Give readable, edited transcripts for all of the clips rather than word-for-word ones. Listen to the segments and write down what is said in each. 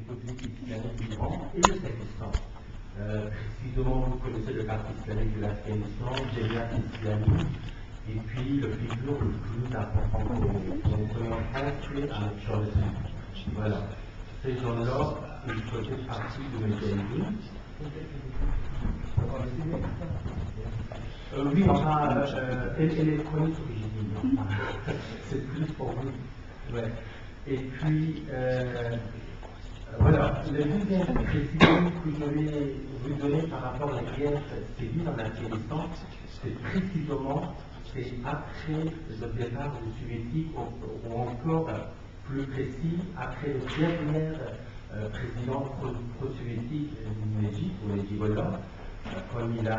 politique islamique du Iran et le Pakistan. Précisément, vous connaissez le parti islamique de l'Afghanistan, Jamiat Islami, et puis le figure le plus important pour nous, en France, c'est Ahmed Shawqi. Voilà. Ces gens-là, ils faisaient partie de Mujahideen. Oui, enfin, électronique, ce que j'ai dit, c'est plus pour vous. Ouais. Et puis, voilà, le deuxième précision que je vais vous donner par rapport à la guerre civile en Afghanistan, c'est précisément, c'est après le départ des soviétiques, ou encore plus précis, après le dernier président pro-soviétique d'Égypte, ou Najibullah, comme il a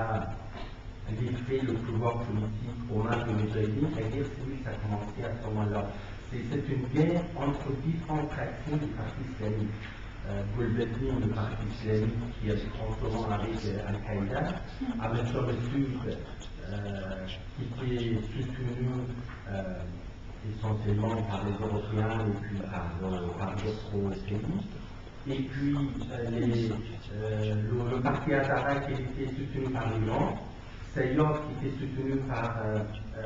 livré le pouvoir politique aux mains de Mujahideen, la guerre civile, ça a commencé à ce moment-là. C'est une guerre entre différentes fractions du parti islamique. Gulbuddin, le parti islamique qui a été transformé avec Al-Qaïda, Ahmed Shawqi, qui était soutenu essentiellement par les Européens et puis par d'autres pays. Et puis le parti Hazara qui était soutenu par l'Iran, Sayyad qui était soutenu par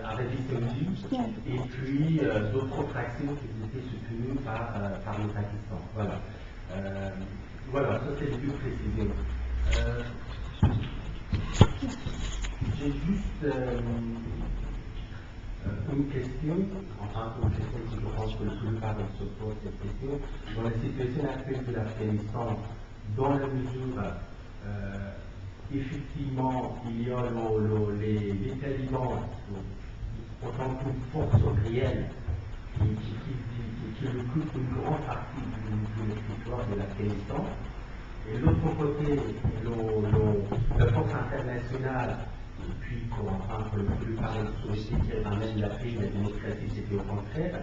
Arabie Saoudite, et puis d'autres fractions qui étaient soutenues par le Pakistan. Voilà. Voilà, ça c'est le plus précisé. J'ai juste une question, enfin une question que je pense que la plupart de se posent cette question. Dans la situation actuelle de l'Afghanistan, dans la mesure, effectivement, il y a les talibans en tant qu'une force réelle qui occupe une grande partie du territoire de l'Afghanistan. Et de l'autre côté, la force internationale, et puis pour la plupart des sociétés qui ramènent la paix et la démocratie, c'était au contraire.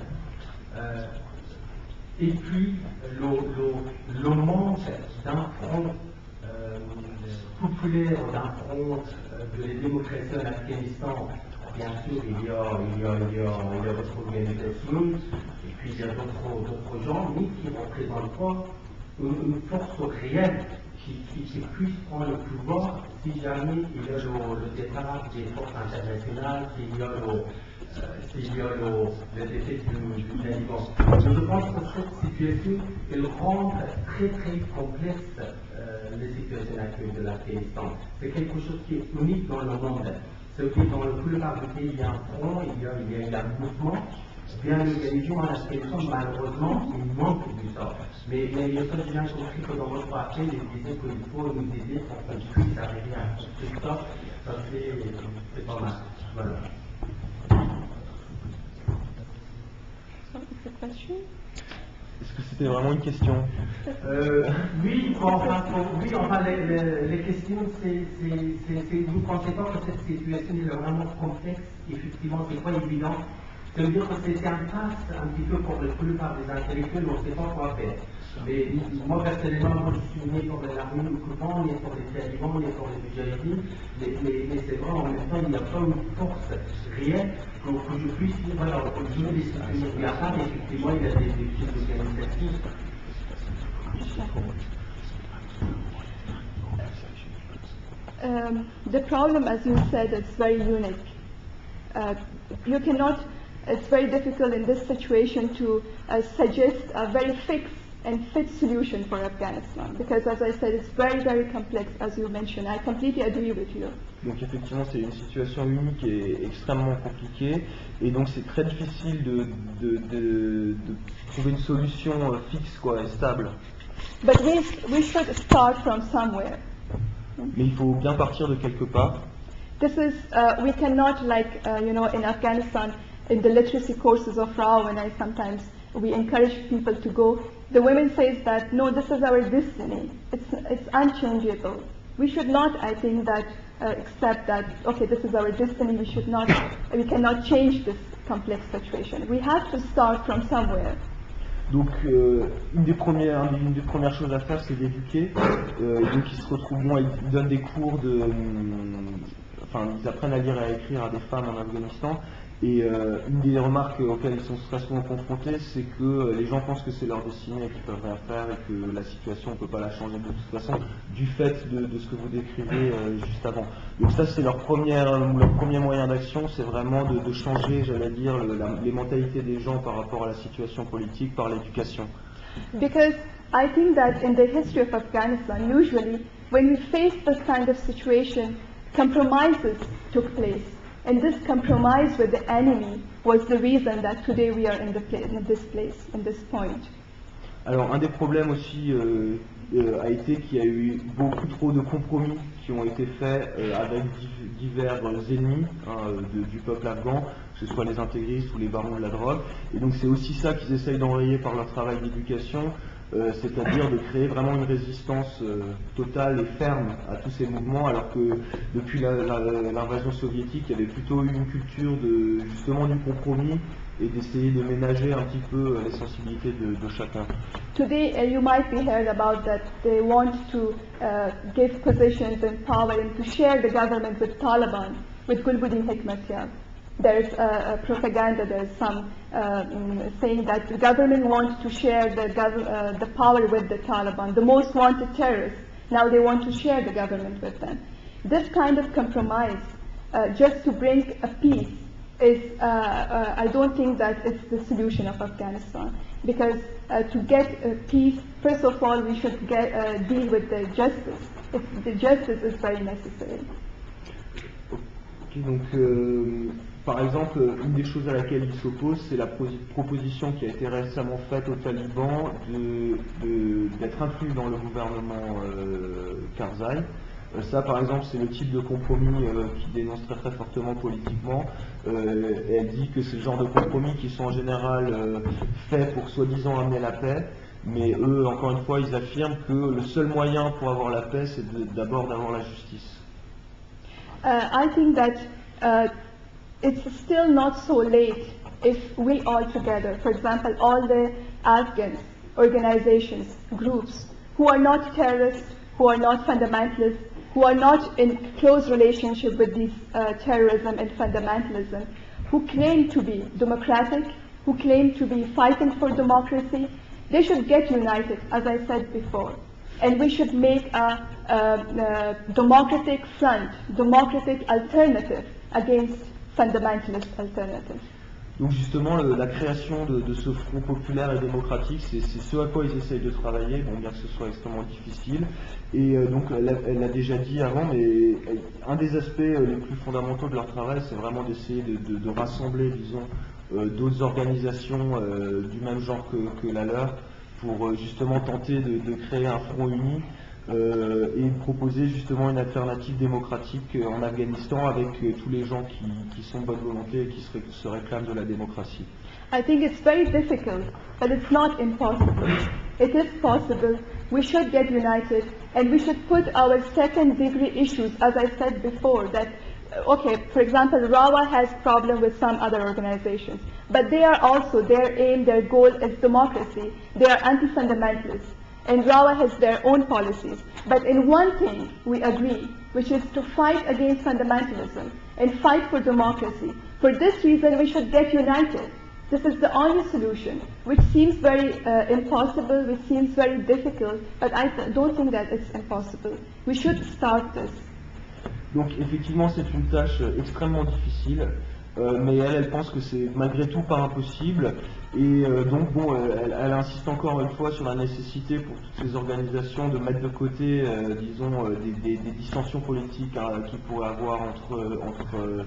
Et puis le manque d'un front populaire, d'un front de la démocratie en Afghanistan. Bien sûr, il y a d'autres organisations, et puis il y a d'autres gens, mais qui ne représentent pas une force réelle qui puisse prendre le pouvoir si jamais il y a le départ des forces internationales, s'il y a le décès du Taliban. Je pense que cette situation, elle rend très très complexe la situation actuelle de l'Afghanistan. C'est quelque chose qui est unique dans le monde. C'est que dans le plupart des pays, il y a un front, il y a un mouvement bien organisé en Afghanistan. Malheureusement, il manque de ça. Mais il y a pas bien compris que dans votre appel, il disait qu'il faut nous aider pour qu'on puisse arriver à tout ça. Ça, c'est pas mal. Voilà. Est-ce que c'était vraiment une question? Oui, enfin, les questions, vous pensez pas que cette situation est vraiment complexe, effectivement, c'est pas évident. Ça veut dire que c'est un passe un petit peu pour la plupart des intellectuels, on ne sait pas quoi faire. Mais moi, personnellement, je suis né pour l'armée occupante, né pour les talibans, né pour les mujahideen, mais c'est vrai, en même temps, il n'y a pas une force réelle que je puisse dire, voilà, je vais les soutenir. Mais à part, effectivement, il y a des petites organisations. The problem, as you said, it's very unique. You cannot, it's very difficult in this situation to suggest a very fixed and fit solution for Afghanistan, because as I said, it's very, very complex, as you mentioned. I completely agree with you. Donc effectivement, c'est une situation unique et extrêmement compliquée, et donc c'est très difficile de trouver une solution fixe, quoi, et stable. But we should start from somewhere. Mais il faut bien partir de quelque part. This is, we cannot, like, in Afghanistan, in the literacy courses of Rao, and sometimes we encourage people to go, the women says that, no, this is our destiny. It's unchangeable. We should not, I think, that accept that, okay, this is our destiny, we cannot change this complex situation. We have to start from somewhere. Donc une des premières choses à faire, c'est d'éduquer. Donc ils se retrouvent, ils donnent des cours ils apprennent à lire et à écrire à des femmes en Afghanistan, Et une des remarques auxquelles ils sont très souvent confrontés, c'est que les gens pensent que c'est leur destinée et qu'ils peuvent rien faire et que la situation, on ne peut pas la changer de toute façon, du fait de ce que vous décrivez juste avant. Donc ça, c'est leur premier moyen d'action, c'est vraiment de changer, j'allais dire, les mentalités des gens par rapport à la situation politique, par l'éducation. Because I think that in the history of Afghanistan, usually when we face this kind of situation, compromises took place. And this compromise with the enemy was the reason that today we are in this place, in this point. Alors un des problèmes aussi a été qu'il y a eu beaucoup trop de compromis qui ont été faits avec divers ennemis du peuple afghan, que ce soit les intégristes ou les barons de la drogue. Et donc c'est aussi ça qu'ils essayent d'enrayer par leur travail d'éducation, c'est-à-dire de créer vraiment une résistance totale et ferme à tous ces mouvements, alors que depuis l'invasion soviétique, il y avait plutôt eu une culture justement du compromis et d'essayer de ménager un petit peu les sensibilités de chacun. Today, you might be heard about that they want to give positions and power and to share the government with Taliban, with Gulbuddin Hekmatyar. There's propaganda, there's some saying that the government wants to share the power with the Taliban, the most wanted terrorists. Now they want to share the government with them. This kind of compromise, just to bring a peace, is I don't think that it's the solution of Afghanistan. Because to get peace, first of all, we should deal with the justice. The justice is very necessary. Okay, donc, par exemple, une des choses à laquelle il s'oppose, c'est la proposition qui a été récemment faite aux talibans d'être inclus dans le gouvernement Karzai. Ça, par exemple, c'est le type de compromis qui dénonce très très fortement politiquement. Et elle dit que c'est le genre de compromis qui sont en général faits pour soi-disant amener la paix. Mais eux, encore une fois, ils affirment que le seul moyen pour avoir la paix, c'est d'abord d'avoir la justice. I think that it's still not so late if we all together, for example, all the Afghan organizations, groups, who are not terrorists, who are not fundamentalists, who are not in close relationship with these terrorism and fundamentalism, who claim to be democratic, who claim to be fighting for democracy, they should get united, as I said before. And we should make a democratic front, democratic alternative against fundamentalist alternative. Donc justement, la création de ce front populaire et démocratique, c'est ce à quoi ils essayent de travailler, bon, bien que ce soit extrêmement difficile. Et donc, elle l'a déjà dit avant, mais un des aspects les plus fondamentaux de leur travail, c'est vraiment d'essayer de rassembler, disons, d'autres organisations du même genre que la leur, pour justement tenter de créer un front uni et proposer justement une alternative démocratique en Afghanistan avec tous les gens qui sont de bonne volonté et qui se réclament de la démocratie. I think it's very difficult, but it's not impossible. It is possible. We should get united, and we should put our second-degree issues, as I said before, that, okay, for example, RAWA has problem with some other organizations, but they are also, their aim, their goal is democracy. They are anti-fundamentalists, and RAWA has their own policies. But in one thing, we agree, which is to fight against fundamentalism and fight for democracy. For this reason, we should get united. This is the only solution, which seems very impossible, which seems very difficult, but I don't think that it's impossible. We should start this. Donc effectivement, c'est une tâche extrêmement difficile, mais elle pense que c'est malgré tout pas impossible. Et donc bon, elle insiste encore une fois sur la nécessité pour toutes ces organisations de mettre de côté, disons, des dissensions politiques qu'il pourrait avoir entre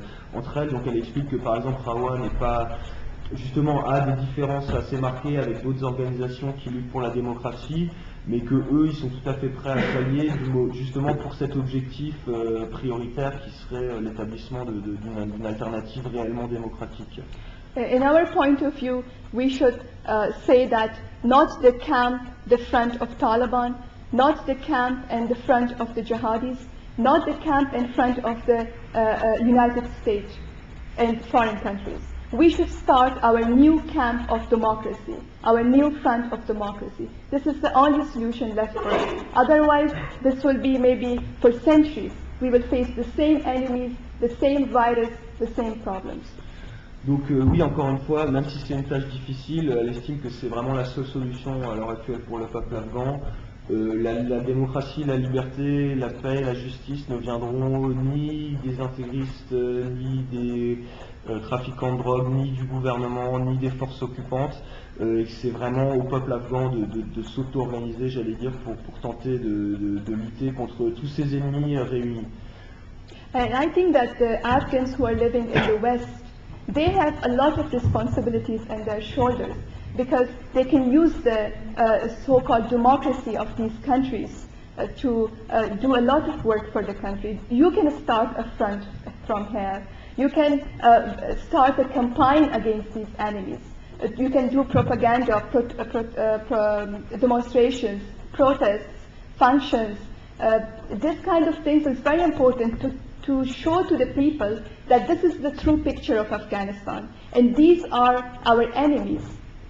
elles. Donc elle explique que par exemple RAWA n'est pas justement a des différences assez marquées avec d'autres organisations qui luttent pour la démocratie, mais que eux, ils sont tout à fait prêts à s'allier justement pour cet objectif prioritaire qui serait l'établissement d'une alternative réellement démocratique. In our point of view, we should say that not the camp, the front of Taliban, not the camp and the front of the jihadis, not the camp and front of the United States and foreign countries. We should start our new camp of democracy, our new front of democracy. This is the only solution left for us. Otherwise, this will be maybe for centuries. We will face the same enemies, the same virus, the same problems. Donc oui, encore une fois, même si c'est une tâche difficile, elle estime que c'est vraiment la seule solution à l'heure actuelle pour le peuple afghan. La démocratie, la liberté, la paix, la justice ne viendront ni des intégristes, ni des trafiquants de drogue, ni du gouvernement, ni des forces occupantes. Et c'est vraiment au peuple afghan de s'auto-organiser, j'allais dire, pour tenter de lutter contre tous ces ennemis réunis. And I think that the Afghans who are living in the West, they have a lot of responsibilities on their shoulders because they can use the so-called democracy of these countries to do a lot of work for the country. You can start a front from here. You can start a campaign against these enemies. You can do propaganda, demonstrations, protests, functions. This kind of things is very important to show to the people that this is the true picture of Afghanistan. And these are our enemies.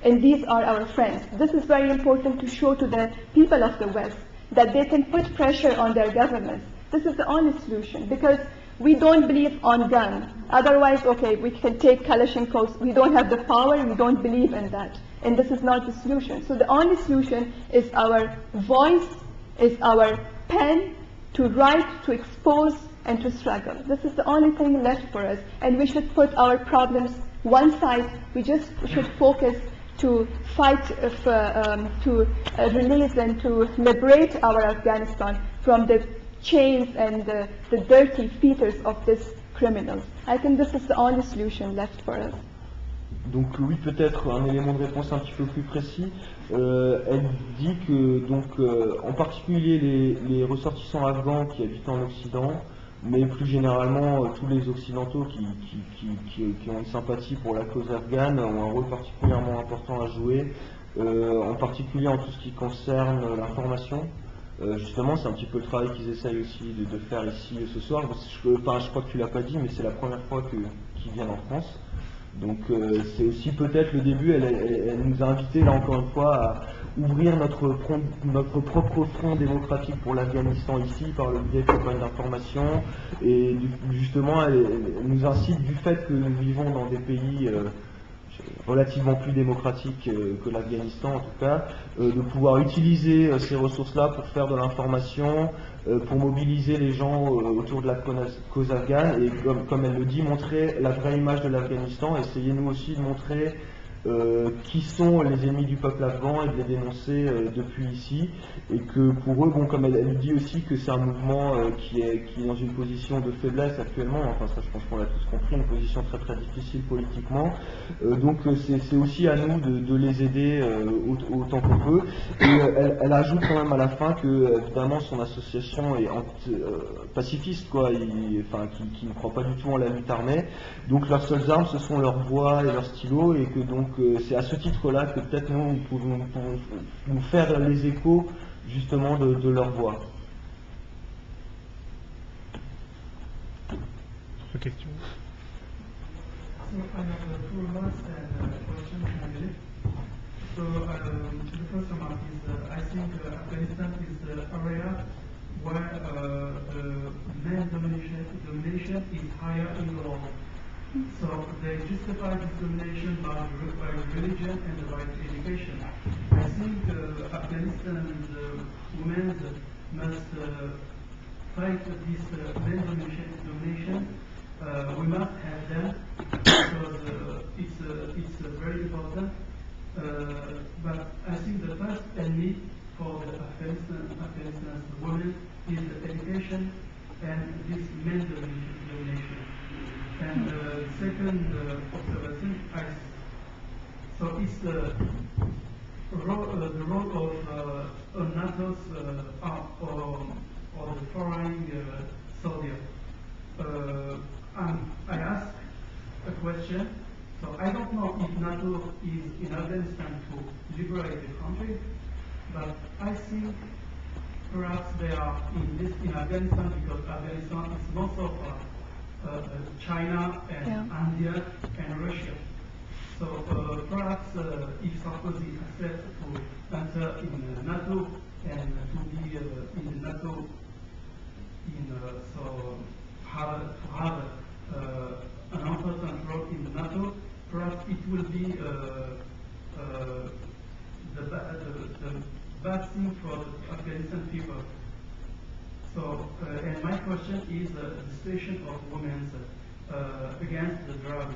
And these are our friends. This is very important to show to the people of the West that they can put pressure on their governments. This is the only solution because we don't believe on guns. Otherwise, okay, we can take Kalashnikovs. We don't have the power. We don't believe in that. And this is not the solution. So the only solution is our voice, is our pen to write, to expose, and to struggle. This is the only thing left for us. And we should put our problems one side. We just should focus to fight, to release and to liberate our Afghanistan from the chains and the dirty fetters of these criminals. I think this is the only solution left for us. Donc oui, peut-être un élément de réponse un petit peu plus précis. Elle dit que donc en particulier les ressortissants afghans qui habitent en Occident, mais plus généralement tous les Occidentaux qui ont une sympathie pour la cause afghane ont un rôle particulièrement important à jouer, en particulier en tout ce qui concerne l'information. Justement, c'est un petit peu le travail qu'ils essayent aussi de faire ici ce soir. Je crois que tu l'as pas dit, mais c'est la première fois qu'ils viennent en France. Donc c'est aussi peut-être le début. Elle nous a invités là encore une fois à ouvrir notre propre front démocratique pour l'Afghanistan ici par le biais de campagnes d'information. Et justement, elle nous incite du fait que nous vivons dans des pays relativement plus démocratiques que l'Afghanistan en tout cas, de pouvoir utiliser ces ressources-là pour faire de l'information, pour mobiliser les gens autour de la cause afghane et comme elle le dit, montrer la vraie image de l'Afghanistan, essayer nous aussi de montrer qui sont les ennemis du peuple afghan et de les dénoncer depuis ici, et que pour eux, bon, comme elle dit aussi que c'est un mouvement qui est dans une position de faiblesse actuellement, enfin ça je pense qu'on l'a tous compris, une position très très difficile politiquement, donc c'est aussi à nous de les aider autant qu'on peut. Et elle ajoute quand même à la fin que évidemment son association est pacifiste, quoi, qui ne croit pas du tout en la lutte armée, donc leurs seules armes ce sont leurs voix et leurs stylos, et que donc c'est à ce titre-là que peut-être nous pouvons nous faire les échos justement de leur voix. Autre question. So I have two remarks and a question finally. So the first remark is I think Afghanistan is the area where the man domination is higher in the world. So they justify discrimination by religion and by education. I think Afghanistan's women must fight this men domination. We must have them because it's very important. But I think the first enemy for the Afghanistan's women is the education and this men domination. And the second observation, so it's the role of NATO's or the foreign soldier. I ask a question. So I don't know if NATO is in Afghanistan to liberate the country, but I think perhaps they are in Afghanistan because Afghanistan is most of China and India and Russia. So perhaps if Sarkozy accepts to enter in NATO and to be in NATO, so have an important role in NATO, thing for the Afghanistan people. So, and my question is the situation of women against the drugs.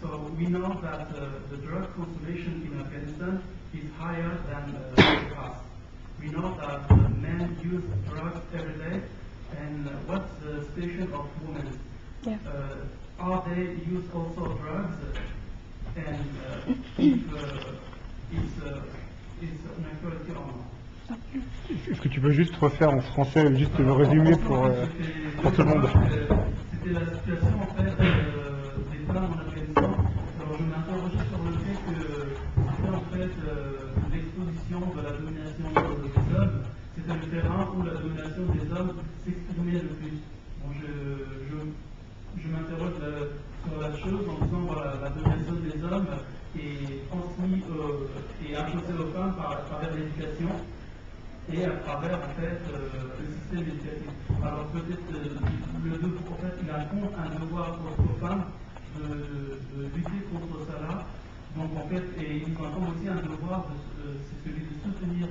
So we know that the drug consumption in Afghanistan is higher than the past. We know that men use drugs every day, and what's the situation of women? Yeah. Are they use also drugs? And if it's an equality or not? Est-ce que tu peux juste refaire en français, juste le résumé pour tout le monde? C'était la situation en fait des femmes en Afghanistan. Alors je m'interrogeais sur le fait que c'était en fait l'exposition de la domination des hommes, c'était le terrain où la domination des hommes s'exprimait le plus. Bon, je m'interroge sur la chose en disant voilà, la domination des hommes est transmise et imposée aux femmes par l'éducation et à travers en fait le système éducatif. Alors peut-être en fait il incombe un devoir aux femmes de lutter contre cela. Donc en fait, et il nous incombe aussi un devoir, c'est celui de soutenir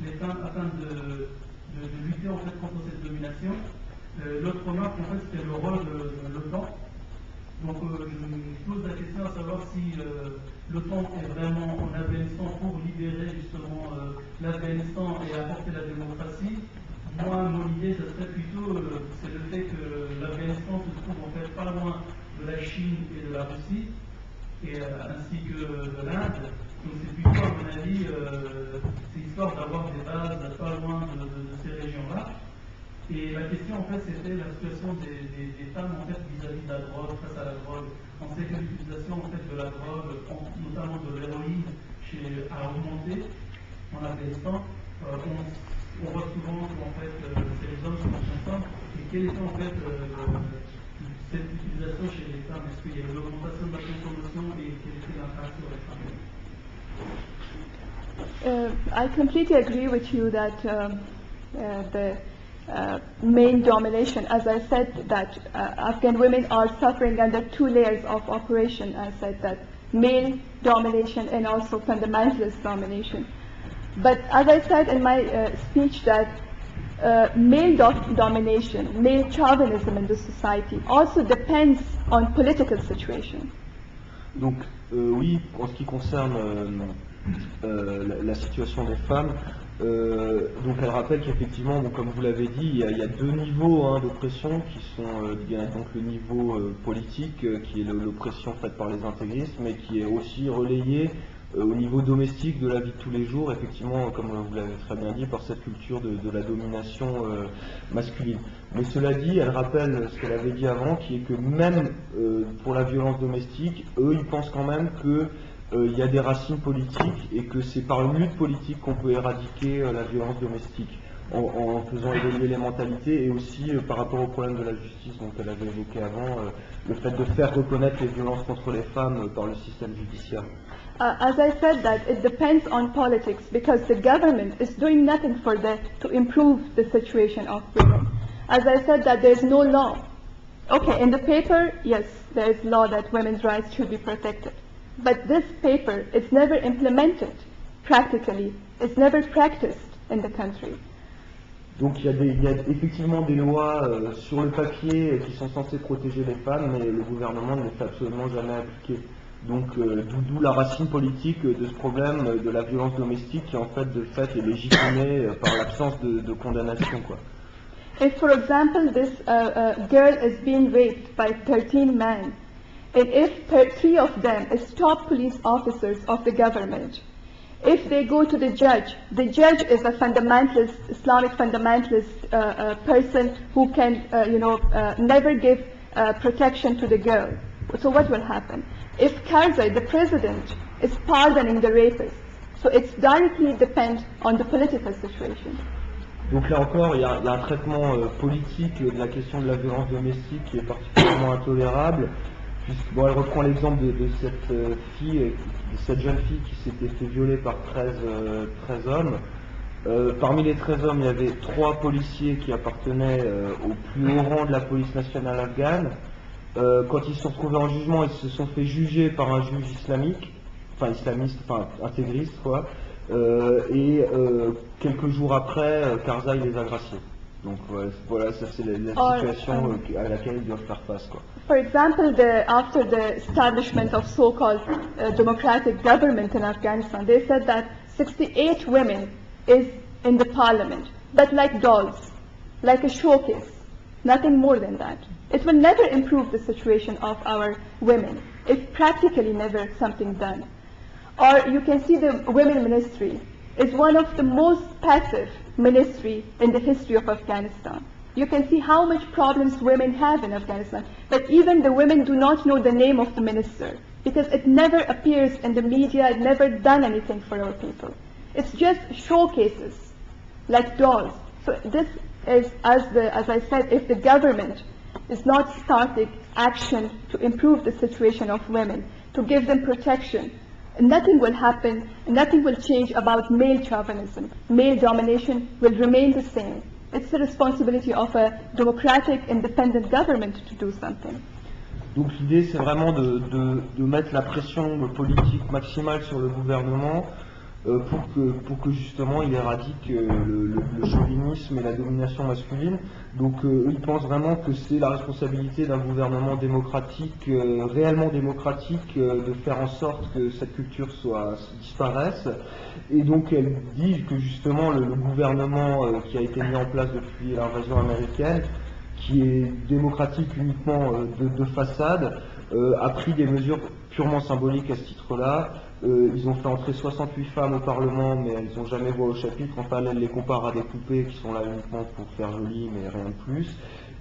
les femmes afin de lutter en fait contre cette domination. L'autre remarque en fait c'était le rôle de l'OTAN. Donc je me pose la question à savoir si l'OTAN est vraiment en Afghanistan pour libérer justement l'Afghanistan et apporter la démocratie. Moi, mon idée, ce serait plutôt, c'est le fait que l'Afghanistan se trouve en fait pas loin de la Chine et de la Russie, et, ainsi que de l'Inde. Donc c'est plutôt, à mon avis, c'est histoire d'avoir des bases pas loin de ces régions-là. Et la question en fait c'était la situation des femmes en fait vis-à-vis de la drogue, face à la drogue. On sait que l'utilisation en fait de la drogue, notamment de l'héroïne, a augmenté en Afghanistan. On voit souvent qu'en fait c'est les hommes qui en consomment. Et quelle était en fait cette utilisation chez les femmes? Est-ce qu'il y a une augmentation de la consommation et quel était l'impact sur les femmes? I completely agree with you that the male domination, as I said, that Afghan women are suffering under two layers of oppression. I said that male domination and also fundamentalist domination. But as I said in my speech that male domination, male chauvinism in the society also depends on political situation. Donc oui, en ce qui concerne la situation des femmes, donc elle rappelle qu'effectivement, bon, comme vous l'avez dit, il y a deux niveaux d'oppression qui sont donc le niveau politique qui est l'oppression faite par les intégristes, mais qui est aussi relayé au niveau domestique de la vie de tous les jours, effectivement, comme vous l'avez très bien dit, par cette culture de la domination masculine. Mais cela dit, elle rappelle ce qu'elle avait dit avant, qui est que même pour la violence domestique, eux, ils pensent quand même que il y a des racines politiques et que c'est par une lutte politique qu'on peut éradiquer la violence domestique en faisant évoluer les mentalités et aussi par rapport au problème de la justice dont elle avait évoqué avant, le fait de faire reconnaître les violences contre les femmes par le système judiciaire. As I said that it depends on politics because the government is doing nothing to improve the situation of women. As I said that there is no law. Okay, in the paper, yes, there is law that women's rights should be protected. But this paper, it's never implemented practically. It's never practiced in the country. Donc il y a effectivement des lois sur le papier qui sont censées protéger les femmes, mais le gouvernement ne les fait absolument jamais appliquer. Donc d'où la racine politique de ce problème de la violence domestique qui en fait de fait est légitimée par l'absence de condamnation, quoi. If for example this girl is being raped by 13 men, and if 3 of them is top police officers of the government, if they go to the judge is a fundamentalist, Islamic fundamentalist person who can, never give protection to the girl. So what will happen? If Karzai, the president, is pardoning the rapists, so it's directly depends on the political situation. Donc là encore, il y a un traitement politique de la question de la violence domestique qui est particulièrement intolérable. Bon, elle reprend l'exemple de cette fille, de cette jeune fille qui s'était fait violer par 13 hommes. Parmi les 13 hommes, il y avait 3 policiers qui appartenaient au plus haut rang de la police nationale afghane. Quand ils se sont retrouvés en jugement, ils se sont fait juger par un juge islamique, enfin islamiste, enfin intégriste, quoi. Quelques jours après, Karzai les a graciés. Donc voilà, ça c'est la situation à laquelle ils doivent faire face, quoi. For example, after the establishment of so-called democratic government in Afghanistan, they said that 68 women is in the parliament, but like dolls, like a showcase, nothing more than that. It will never improve the situation of our women, if practically never something done. Or you can see the women ministry is one of the most passive ministry in the history of Afghanistan. You can see how much problems women have in Afghanistan, but even the women do not know the name of the minister, because it never appears in the media, it never done anything for our people. It's just showcases, like dolls. So this is, as I said, if the government is not starting action to improve the situation of women, to give them protection, nothing will happen, nothing will change about male chauvinism. Male domination will remain the same. It's the responsibility of a democratic, independent government to do something. Donc l'idée c'est vraiment de mettre la pression politique maximale sur le gouvernement pour que justement il éradique le chauvinisme et la domination masculine. Donc eux ils pensent vraiment que c'est la responsabilité d'un gouvernement démocratique, réellement démocratique, de faire en sorte que cette culture disparaisse. Et donc elle dit que justement le gouvernement qui a été mis en place depuis l'invasion américaine, qui est démocratique uniquement de façade, a pris des mesures purement symboliques à ce titre-là. Ils ont fait entrer 68 femmes au Parlement, mais elles n'ont jamais voix au chapitre. Enfin, elles les comparent à des poupées qui sont là uniquement pour faire joli, mais rien de plus.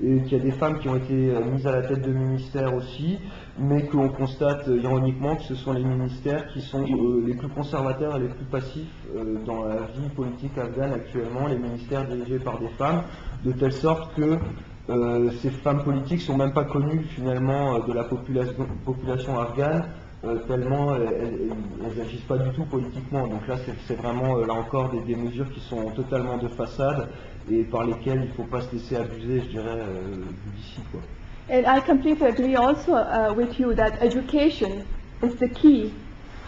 Et qu'il y a des femmes qui ont été mises à la tête de ministères aussi, mais qu'on constate ironiquement que ce sont les ministères qui sont les plus conservateurs et les plus passifs dans la vie politique afghane actuellement, les ministères dirigés par des femmes, de telle sorte que ces femmes politiques sont même pas connues finalement de la population afghane, tellement elles n'agissent pas du tout politiquement. Donc là c'est vraiment là encore des mesures qui sont totalement de façade et par lesquelles il ne faut pas se laisser abuser, je dirais, d'ici, quoi. And I completely agree also with you that education is the key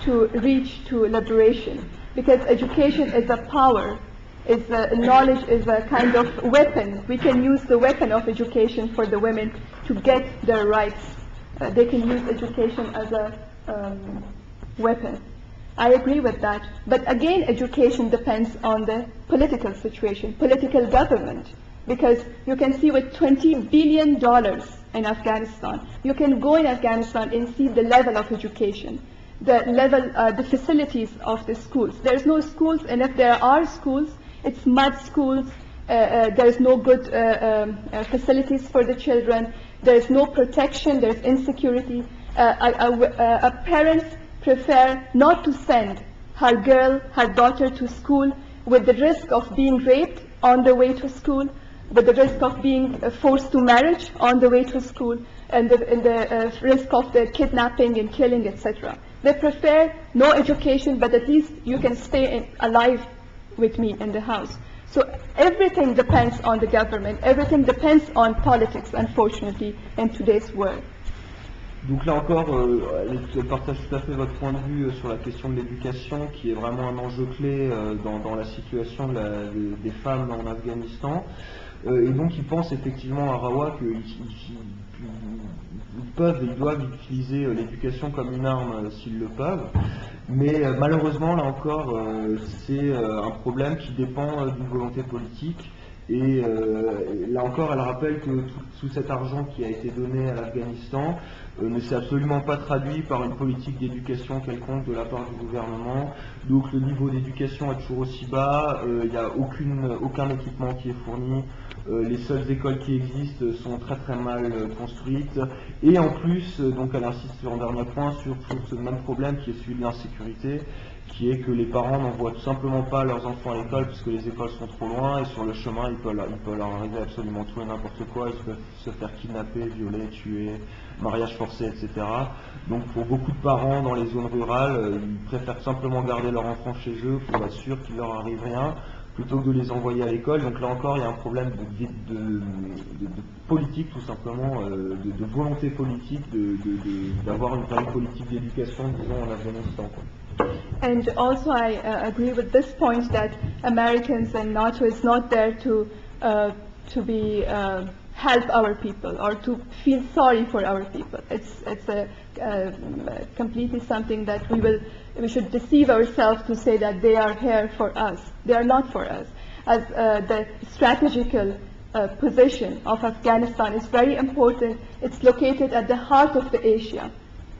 to reach to liberation, because education is a power. Knowledge is a kind of weapon. We can use the weapon of education for the women to get their rights. They can use education as a weapon. I agree with that. But again, education depends on the political situation, political government. Because you can see with $20 billion in Afghanistan, you can go in Afghanistan and see the level of education, the facilities of the schools. There's no schools, and if there are schools, it's mud schools. There's no good facilities for the children. There's no protection. There's insecurity. Parents prefer not to send her daughter to school with the risk of being raped on the way to school, with the risk of being forced to marriage on the way to school, and the risk of the kidnapping and killing, etc. They prefer no education, but at least you can stay alive with me in the house. So everything depends on the government, everything depends on politics, unfortunately, in today's world. Donc là encore, elle partage tout à fait votre point de vue sur la question de l'éducation, qui est vraiment un enjeu clé dans la situation des femmes en Afghanistan. Et donc ils pensent effectivement à Rawa qu'ils doivent utiliser l'éducation comme une arme s'ils le peuvent. Mais malheureusement, là encore, c'est un problème qui dépend d'une volonté politique. Et là encore, elle rappelle que tout cet argent qui a été donné à l'Afghanistan ne s'est absolument pas traduit par une politique d'éducation quelconque de la part du gouvernement. Donc le niveau d'éducation est toujours aussi bas, il n'y a aucun équipement qui est fourni, les seules écoles qui existent sont très très mal construites. Et en plus, donc elle insiste sur un dernier point, sur ce même problème qui est celui de l'insécurité, qui est que les parents n'envoient tout simplement pas leurs enfants à l'école parce que les écoles sont trop loin, et sur le chemin ils peuvent leur arriver absolument tout et n'importe quoi. Ils peuvent se faire kidnapper, violer, tuer, mariage forcé, etc. Donc pour beaucoup de parents dans les zones rurales, ils préfèrent simplement garder leurs enfants chez eux pour être sûr qu'il leur arrive rien, plutôt que de les envoyer à l'école. Donc là encore, il y a un problème de politique, tout simplement, de volonté politique, d'avoir une vraie politique d'éducation, disons, en Afghanistan, quoi. And also I agree with this point that Americans and NATO is not there to help our people or to feel sorry for our people. It's completely something that we should deceive ourselves to say that they are here for us. They are not for us. As the strategical position of Afghanistan is very important. It's located at the heart of the Asia.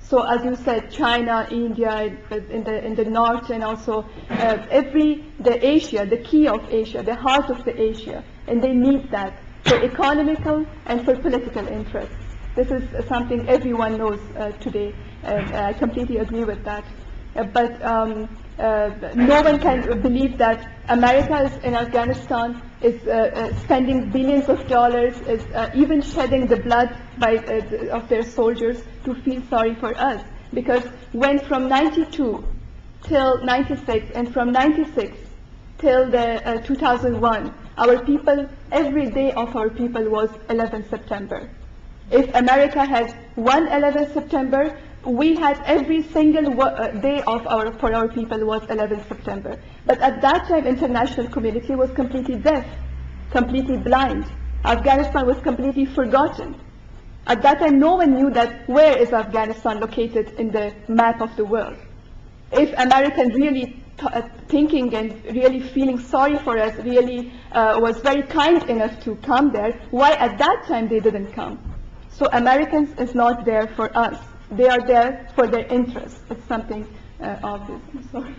So as you said, China, India, in the north, and also the Asia, the key of Asia, the heart of the Asia, and they need that for economical and for political interests. This is something everyone knows today, and I completely agree with that. But no one can believe that America is in Afghanistan, is spending billions of dollars, is even shedding the blood of their soldiers to feel sorry for us. Because when from 92 till 96, and from 96 till the 2001, our people, every day of our people was 11 September. If America had one 11 September, we had every single day for our people was 11 September. But at that time, international community was completely deaf, completely blind. Afghanistan was completely forgotten. At that time, no one knew that where is Afghanistan located in the map of the world. If American really thinking and really feeling sorry for us, really was very kind enough to come there, why at that time they didn't come? So Americans is not there for us. They are there for their interests. It's something obvious. I'm sorry.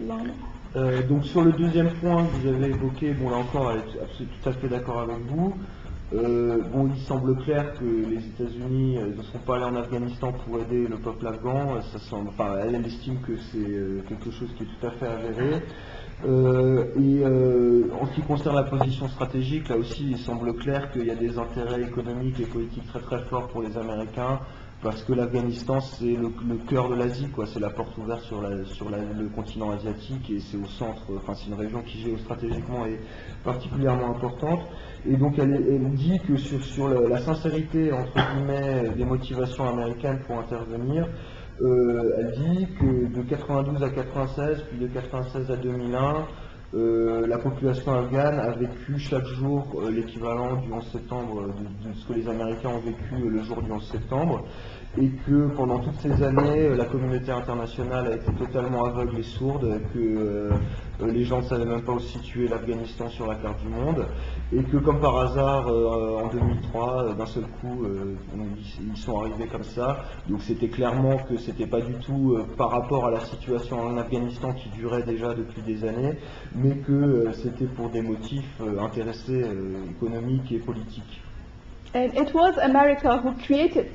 Long. Donc sur le deuxième point que vous avez évoqué, bon là encore, elle est tout à fait d'accord avec vous. Bon, il semble clair que les États-Unis ne sont pas allés en Afghanistan pour aider le peuple afghan. Ça semble, enfin, elle estime que c'est quelque chose qui est tout à fait avéré. En ce qui concerne la position stratégique, là aussi, il semble clair qu'il y a des intérêts économiques et politiques très très forts pour les Américains, parce que l'Afghanistan c'est le cœur de l'Asie, quoi. C'est la porte ouverte sur le continent asiatique, et c'est au centre, enfin c'est une région qui géostratégiquement est particulièrement importante. Et donc elle dit que sur la sincérité entre guillemets des motivations américaines pour intervenir, elle dit que de 92 à 96, puis de 96 à 2001, la population afghane a vécu chaque jour l'équivalent du 11 septembre, de ce que les Américains ont vécu le jour du 11 septembre, et que pendant toutes ces années, la communauté internationale a été totalement aveugle et sourde, que les gens ne savaient même pas où se situer l'Afghanistan sur la carte du monde, et que comme par hasard, en 2003, d'un seul coup, ils sont arrivés comme ça. Donc c'était clairement que c'était pas du tout par rapport à la situation en Afghanistan qui durait déjà depuis des années, mais que c'était pour des motifs intéressés économiques et politiques. And it was America who created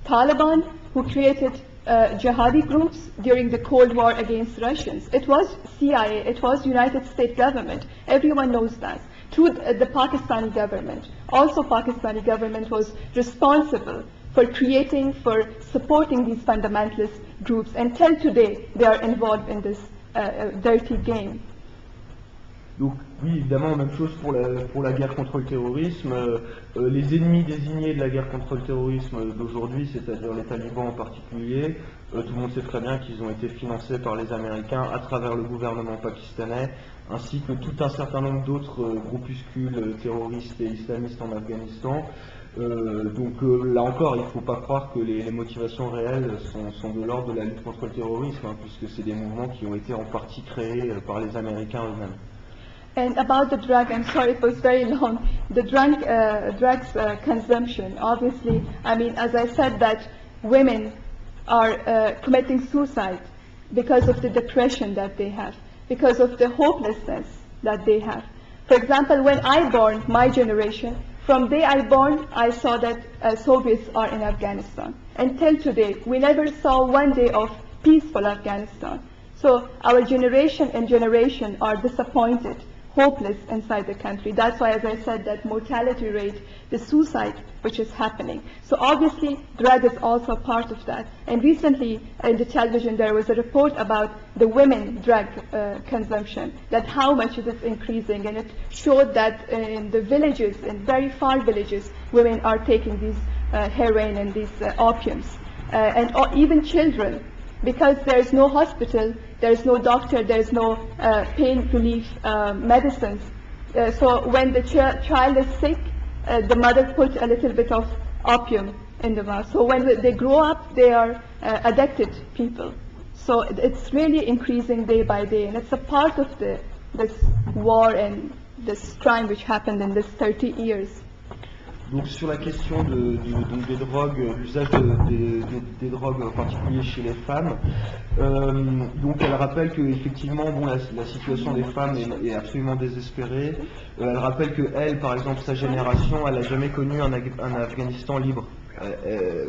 Taliban, who created jihadi groups during the Cold War against Russians. It was CIA, it was United States government. Everyone knows that. Through the Pakistani government. Also Pakistani government was responsible for creating, for supporting these fundamentalist groups. And till today, they are involved in this dirty game. Donc oui, évidemment, même chose pour la guerre contre le terrorisme. Les ennemis désignés de la guerre contre le terrorisme d'aujourd'hui, c'est-à-dire les talibans en particulier, tout le monde sait très bien qu'ils ont été financés par les Américains à travers le gouvernement pakistanais, ainsi que tout un certain nombre d'autres groupuscules terroristes et islamistes en Afghanistan. Donc là encore, il ne faut pas croire que les motivations réelles sont de l'ordre de la lutte contre le terrorisme, hein, puisque c'est des mouvements qui ont été en partie créés par les Américains eux-mêmes. And about the drug, I'm sorry it was very long, the drugs consumption, obviously, I mean, as I said, that women are committing suicide because of the depression that they have, because of the hopelessness that they have. For example, when I born, my generation, from the day I born, I saw that Soviets are in Afghanistan. Until today, we never saw one day of peaceful Afghanistan. So our generation and generation are disappointed, hopeless inside the country. That's why, as I said, that mortality rate, the suicide which is happening. So obviously, drug is also part of that. And recently, in the television, there was a report about the women drug consumption, that how much it is increasing. And it showed that in the villages, in very far villages, women are taking these heroin and these opiums. And even children. because there is no hospital, there is no doctor, there is no pain relief medicines. So when the child is sick, the mother puts a little bit of opium in the mouth. So when they grow up, they are addicted people. So it's really increasing day by day, and it's a part of this war and this crime which happened in this 30 years. Donc sur la question donc des drogues, l'usage des drogues en particulier chez les femmes, donc elle rappelle que effectivement bon, la situation des femmes est absolument désespérée. Elle rappelle que elle, par exemple, sa génération, elle n'a jamais connu un Afghanistan libre.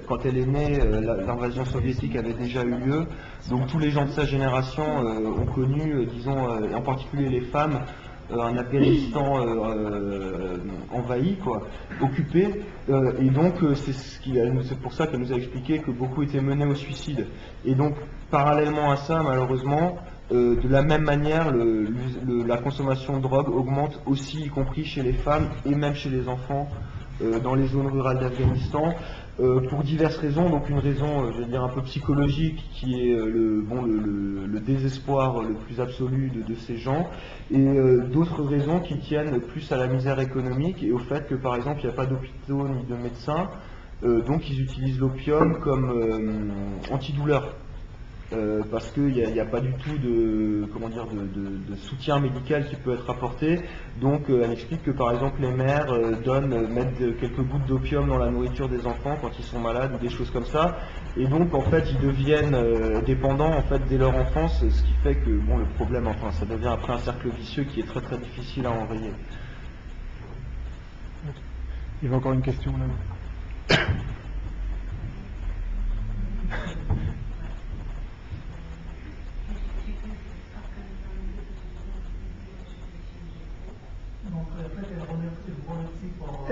Quand elle est née, l'invasion soviétique avait déjà eu lieu, donc tous les gens de sa génération ont connu, disons, en particulier les femmes, un Afghanistan envahi, quoi, occupé, et donc c'est pour ça qu'elle nous a expliqué que beaucoup étaient menés au suicide. Et donc parallèlement à ça, malheureusement, de la même manière, la consommation de drogue augmente aussi, y compris chez les femmes et même chez les enfants dans les zones rurales d'Afghanistan, pour diverses raisons. Donc une raison, je vais dire, un peu psychologique, qui est le désespoir le plus absolu de ces gens, et d'autres raisons qui tiennent plus à la misère économique et au fait que, par exemple, il n'y a pas d'hôpitaux ni de médecins, donc ils utilisent l'opium comme antidouleur. Parce qu'il n'y a pas du tout de soutien médical qui peut être apporté. Donc elle explique que par exemple les mères mettent quelques gouttes d'opium dans la nourriture des enfants quand ils sont malades ou des choses comme ça. Et donc en fait ils deviennent dépendants en fait dès leur enfance, ce qui fait que bon, le problème, enfin ça devient après un cercle vicieux qui est très très difficile à enrayer. Il y avait encore une question là.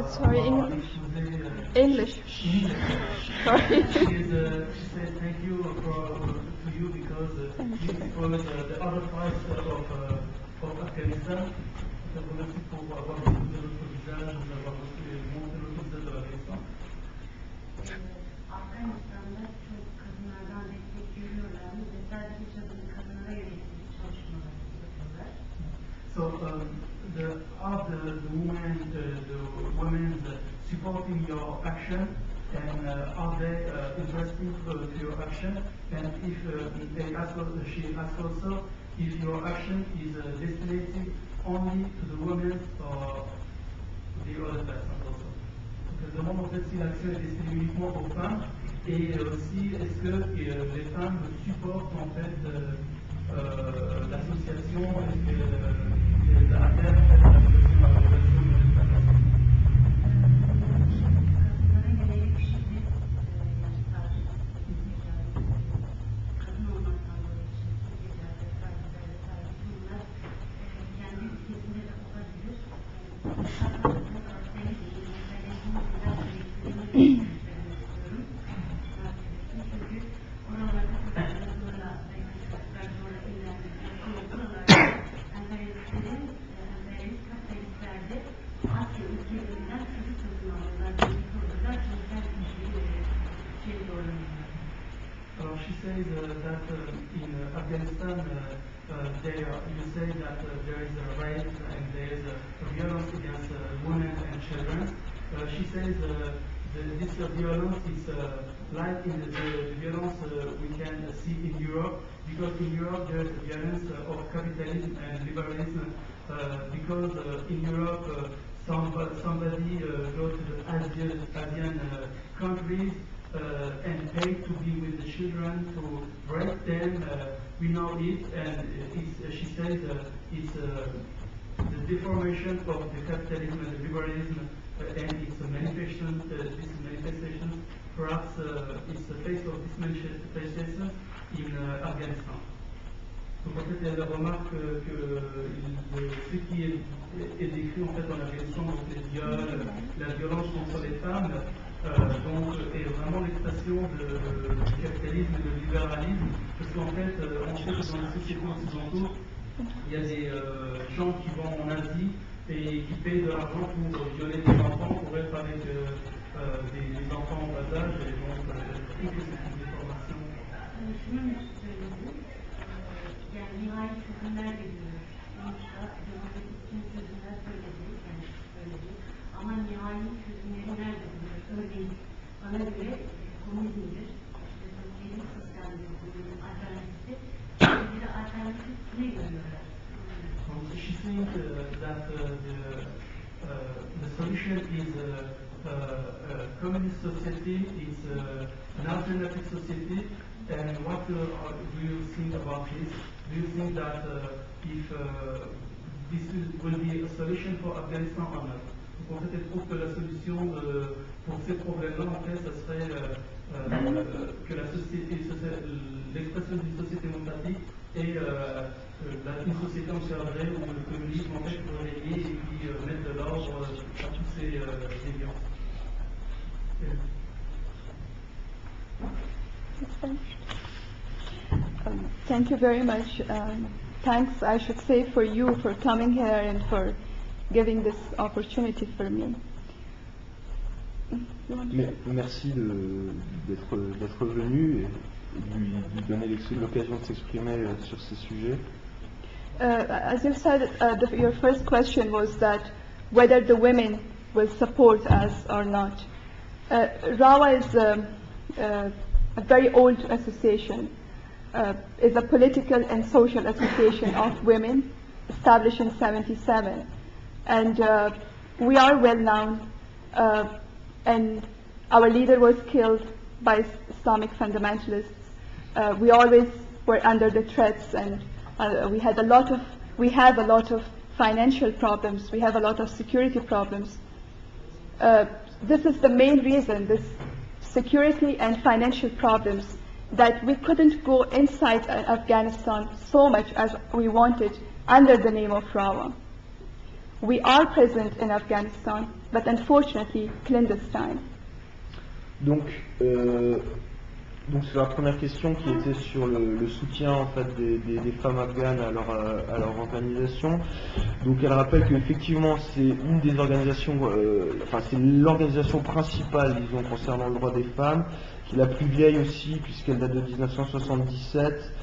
Sorry, English. Sorry. She said thank you to you because you expose the other sides of Afghanistan. Je vous remercie pour avoir montré notre visage, nous avoir montré notre visage de l'Afghanistan. Afganistan'da çok kadınlardan destek görüyorlarmış ve sadece kadınlara yönelik çalışmalar yapıyorlar. So the women supporting your action, and are they interested to your action? And if she asks also if your action is destined only to the women or the other persons also. Je demande en fait si l'action est destinée uniquement aux femmes, et aussi est-ce que les femmes supportent en fait l'association, est-ce qu'elles adhèrent en fait à l'association à l'organisation de l'État? Kadınlara yönelik şiddet kadın olmaktan dolayı şiddet, taciz vesaire bunlar kendi ülkesinde de olabilir. She says that in Afghanistan, you say that there is a rape and there is a violence against women and children. She says this violence is like in the violence we can see in Europe, because in Europe there is a violence of capitalism and liberalism, because in Europe somebody go to the Asian countries and pay to be with the children, to break them. We know it, and she says it's the deformation of the capitalism and the liberalism, and it's a manifestation. This manifestation, perhaps, it's the face of this manifestation in Afghanistan. Donc en fait, elle remarque que ce qui est décrit en fait en Afghanistan, donc les viols, la violence contre les femmes, donc est vraiment l'expression du capitalisme et du libéralisme, parce qu'en fait, on sait que dans les sociétés occidentaux, il y a des gens qui vont en Asie et qui payent de l'argent pour violer des enfants, pour être avec des enfants en bas âge, et donc je trouve que c'est une déformation şunu mu söyledi? Yani nihai çözümler geliyor. Sonuçta demokratik bütün çözümler söyledi. Yani söyledi. Ama nihai çözümleri nerede buluyor? Örneğin bana göre komünizmdir. İşte sosyalist sistemdir. Bunun alternatifi. Bir alternatif ne görüyorlar? She thinks that the solution is a communist society, is an alternative society, and what do you think about this? Do you think that if this will be a solution for Afghanistan or not? Donc en fait, elle trouve que la solution pour ces problèmes-là, en fait, ça serait que la société, l'expression d'une société démocratique et une société encadrée où le communisme en fait pourrait régner et puis mettre de l'ordre à tous ces déviances. Thank you very much. Thanks, I should say, for you for coming here and for giving this opportunity for me. Merci d'être venu et de lui donner l'occasion de s'exprimer sur ces sujets. As you said, your first question was that whether the women will support us or not. RAWA is a very old association. Is a political and social association of women established in 1977. And we are well known, and our leader was killed by Islamic fundamentalists. We always were under the threats, and we have a lot of financial problems, we have a lot of security problems. This is the main reason, this security and financial problems, that we couldn't go inside Afghanistan so much as we wanted under the name of RAWA. We are present in Afghanistan, but unfortunately clandestine. Donc c'est la première question qui était sur le soutien en fait des femmes afghanes à leur organisation. Donc elle rappelle qu'effectivement c'est une des organisations, c'est l'organisation principale, disons, concernant le droit des femmes, qui est la plus vieille aussi puisqu'elle date de 1977.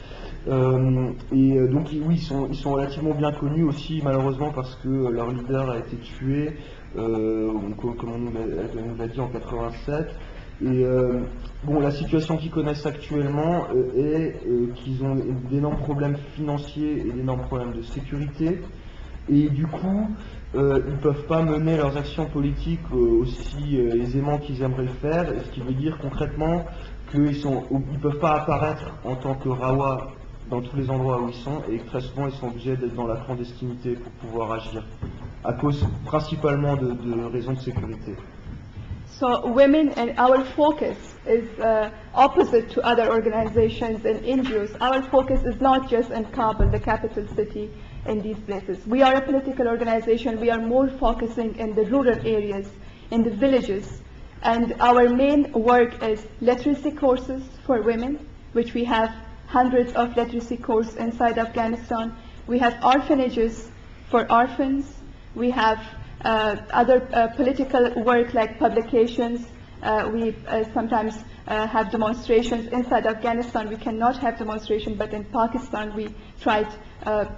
Et donc oui, ils sont relativement bien connus aussi, malheureusement, parce que leur leader a été tué, comme on nous l'a dit, en 87. Et bon, la situation qu'ils connaissent actuellement est qu'ils ont d'énormes problèmes financiers et d'énormes problèmes de sécurité, et du coup ils ne peuvent pas mener leurs actions politiques aussi aisément qu'ils aimeraient le faire, ce qui veut dire concrètement qu'ils ne peuvent pas apparaître en tant que RAWA dans tous les endroits où ils sont, et très souvent ils sont obligés d'être dans la clandestinité pour pouvoir agir, à cause principalement de raisons de sécurité. So women, and our focus is opposite to other organizations and NGOs. Our focus is not just in Kabul, the capital city, in these places. We are a political organization. We are more focusing in the rural areas, in the villages. And our main work is literacy courses for women, which we have hundreds of literacy courses inside Afghanistan. We have orphanages for orphans. We have other political work like publications. We sometimes have demonstrations inside Afghanistan. We cannot have demonstrations, but in Pakistan we tried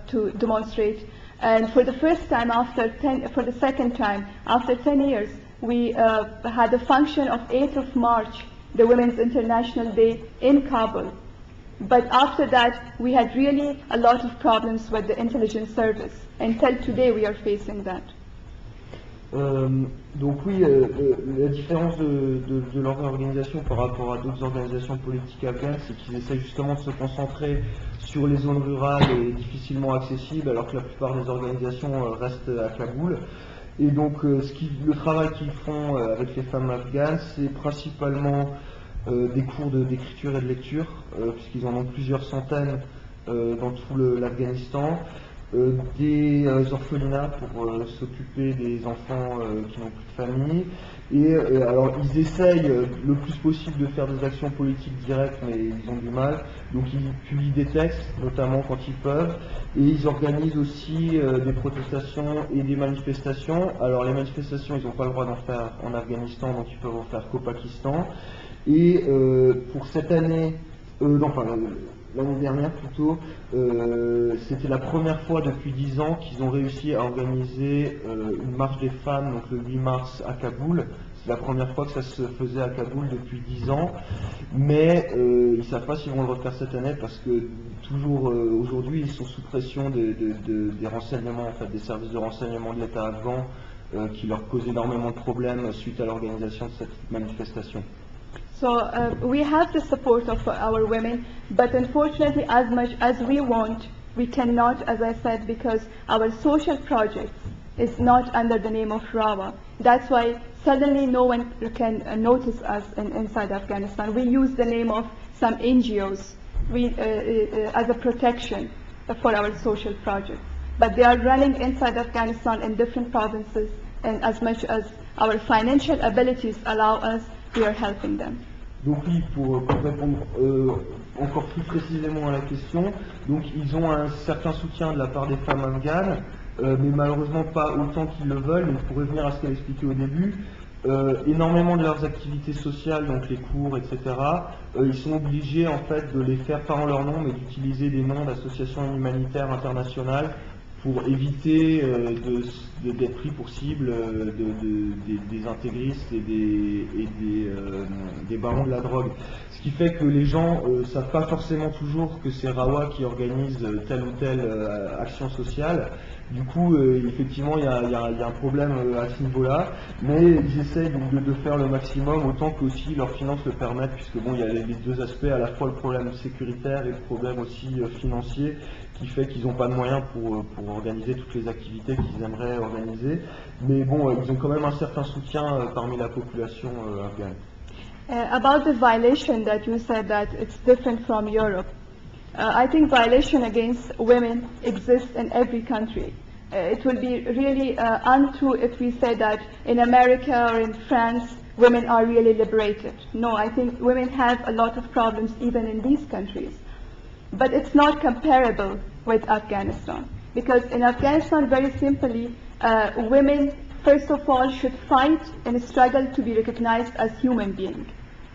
to demonstrate. And for the first time, for the second time, after 10 years, we had a function of 8th of March, the Women's International Day in Kabul. But after that, we had really a lot of problems with the intelligence service. Until today, we are facing that. Donc oui, la différence de leur organisation par rapport à d'autres organisations politiques afghanes, c'est qu'ils essaient justement de se concentrer sur les zones rurales et difficilement accessibles, alors que la plupart des organisations restent à Kaboul. Et donc le travail qu'ils font avec les femmes afghanes, c'est principalement des cours d'écriture et de lecture, puisqu'ils en ont plusieurs centaines dans tout l'Afghanistan. Des orphelinats pour s'occuper des enfants qui n'ont plus de famille, et alors ils essayent le plus possible de faire des actions politiques directes, mais ils ont du mal, donc ils publient des textes notamment quand ils peuvent, et ils organisent aussi des protestations et des manifestations. Alors les manifestations, ils n'ont pas le droit d'en faire en Afghanistan, donc ils peuvent en faire qu'au Pakistan, et pour cette année Enfin, l'année dernière plutôt, c'était la première fois depuis 10 ans qu'ils ont réussi à organiser une marche des femmes, donc le 8 mars à Kaboul. C'est la première fois que ça se faisait à Kaboul depuis 10 ans, mais ils ne savent pas s'ils vont le refaire cette année parce que toujours aujourd'hui ils sont sous pression des renseignements, en fait, des services de renseignement de l'État afghan qui leur causent énormément de problèmes suite à l'organisation de cette manifestation. So we have the support of our women, but unfortunately, as much as we want, we cannot, as I said, because our social projects is not under the name of RAWA. That's why suddenly no one can notice us inside Afghanistan. We use the name of some NGOs as a protection for our social projects. But they are running inside Afghanistan in different provinces, and as much as our financial abilities allow us, we are helping them. Donc oui, pour répondre encore plus précisément à la question, donc ils ont un certain soutien de la part des femmes afghanes, mais malheureusement pas autant qu'ils le veulent. Donc pour revenir à ce qu'elle expliquait au début, énormément de leurs activités sociales, donc les cours, etc., ils sont obligés en fait de les faire pas en leur nom, mais d'utiliser des noms d'associations humanitaires internationales pour éviter d'être pris pour cible des intégristes et des barons de la drogue. Ce qui fait que les gens ne savent pas forcément toujours que c'est RAWA qui organise telle ou telle action sociale. Du coup, effectivement, il y a un problème à ce niveau-là, mais ils essayent donc de faire le maximum autant que aussi leurs finances le permettent, puisque bon, il y a les deux aspects, à la fois le problème sécuritaire et le problème aussi financier, qui fait qu'ils n'ont pas de moyens pour organiser toutes les activités qu'ils aimeraient organiser. Mais bon, ils ont quand même un certain soutien parmi la population afghane. About the violation that you said that it's different from Europe. I think violation against women exists in every country. It will be really untrue if we say that in America or in France women are really liberated. No, I think women have a lot of problems even in these countries. But it's not comparable with Afghanistan. Because in Afghanistan, very simply, women, first of all, should fight and struggle to be recognized as human beings.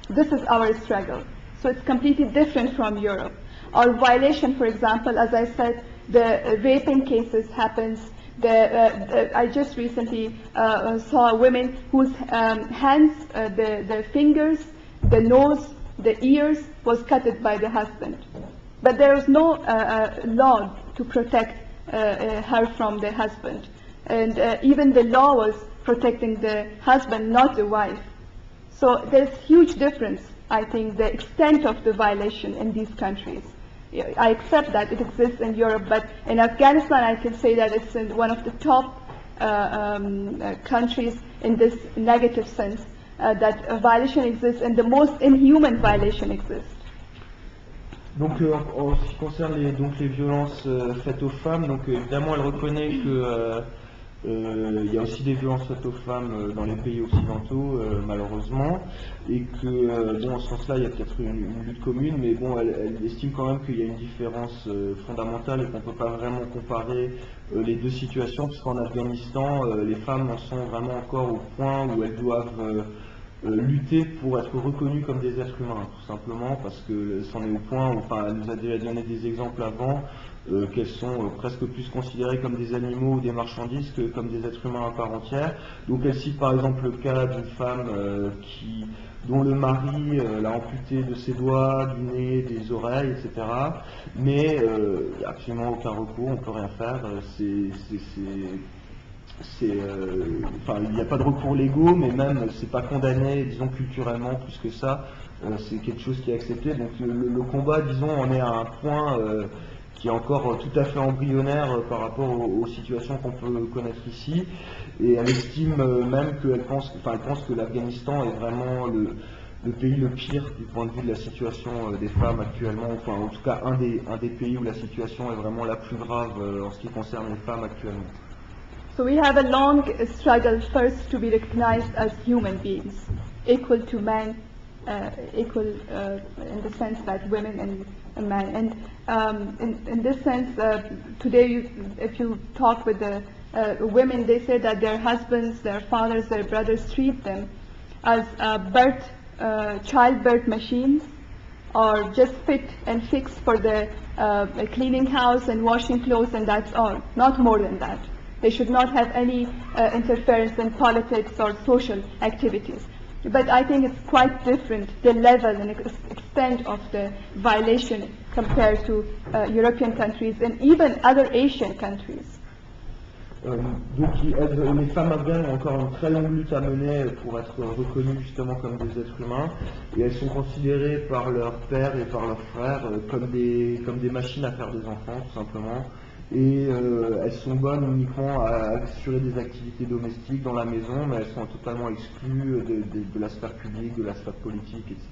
This is our struggle. So it's completely different from Europe. Our violation, for example, as I said, the raping cases happens. I just recently saw women whose hands, the fingers, the nose, the ears was cut by the husband. But there is no law to protect her from the husband. And even the law was protecting the husband, not the wife. So there's huge difference, I think, the extent of the violation in these countries. I accept that it exists in Europe, but in Afghanistan I can say that it's in one of the top countries in this negative sense, that a violation exists and the most inhuman violation exists. Donc en ce qui concerne les violences faites aux femmes, donc évidemment elle reconnaît que il y a aussi des violences faites aux femmes dans les pays occidentaux, malheureusement, et que bon, en ce sens-là, il y a peut-être une lutte commune, mais bon, elle estime quand même qu'il y a une différence fondamentale et qu'on ne peut pas vraiment comparer les deux situations, puisqu'en Afghanistan, les femmes en sont vraiment encore au point où elles doivent lutter pour être reconnues comme des êtres humains, tout simplement, parce que c'en est au point où, enfin, elle nous a déjà donné des exemples avant, qu'elles sont presque plus considérées comme des animaux ou des marchandises que comme des êtres humains à part entière. Donc elle cite par exemple le cas d'une femme dont le mari l'a amputée de ses doigts, du nez, des oreilles, etc. Mais absolument aucun recours, on ne peut rien faire. Enfin, il n'y a pas de recours légaux, mais même c'est pas condamné, disons culturellement plus que ça. C'est quelque chose qui est accepté. Donc le combat, disons, en est à un point qui est encore tout à fait embryonnaire par rapport aux situations qu'on peut connaître ici, et elle estime même qu'elle pense que l'Afghanistan est vraiment le pays le pire du point de vue de la situation des femmes actuellement, enfin en tout cas un des pays où la situation est vraiment la plus grave en ce qui concerne les femmes actuellement. So we have a long struggle first to be recognized as human beings, equal to men, equal in the sense that women and men. And in this sense, today if you talk with the women, they say that their husbands, their fathers, their brothers treat them as childbirth machines, are just fit and fixed for the cleaning house and washing clothes, and that's all, not more than that. They should not have any interference in politics or social activities. But I think it's quite different, the level and extent of the violation compared to European countries and even other Asian countries. Donc les femmes afghanes ont encore une très longue lutte à mener pour être reconnues justement comme des êtres humains, et elles sont considérées par leurs pères et par leurs frères comme des machines à faire des enfants tout simplement, et elles sont bonnes uniquement à assurer des activités domestiques dans la maison, mais elles sont totalement exclues de la sphère publique, de la sphère politique, etc.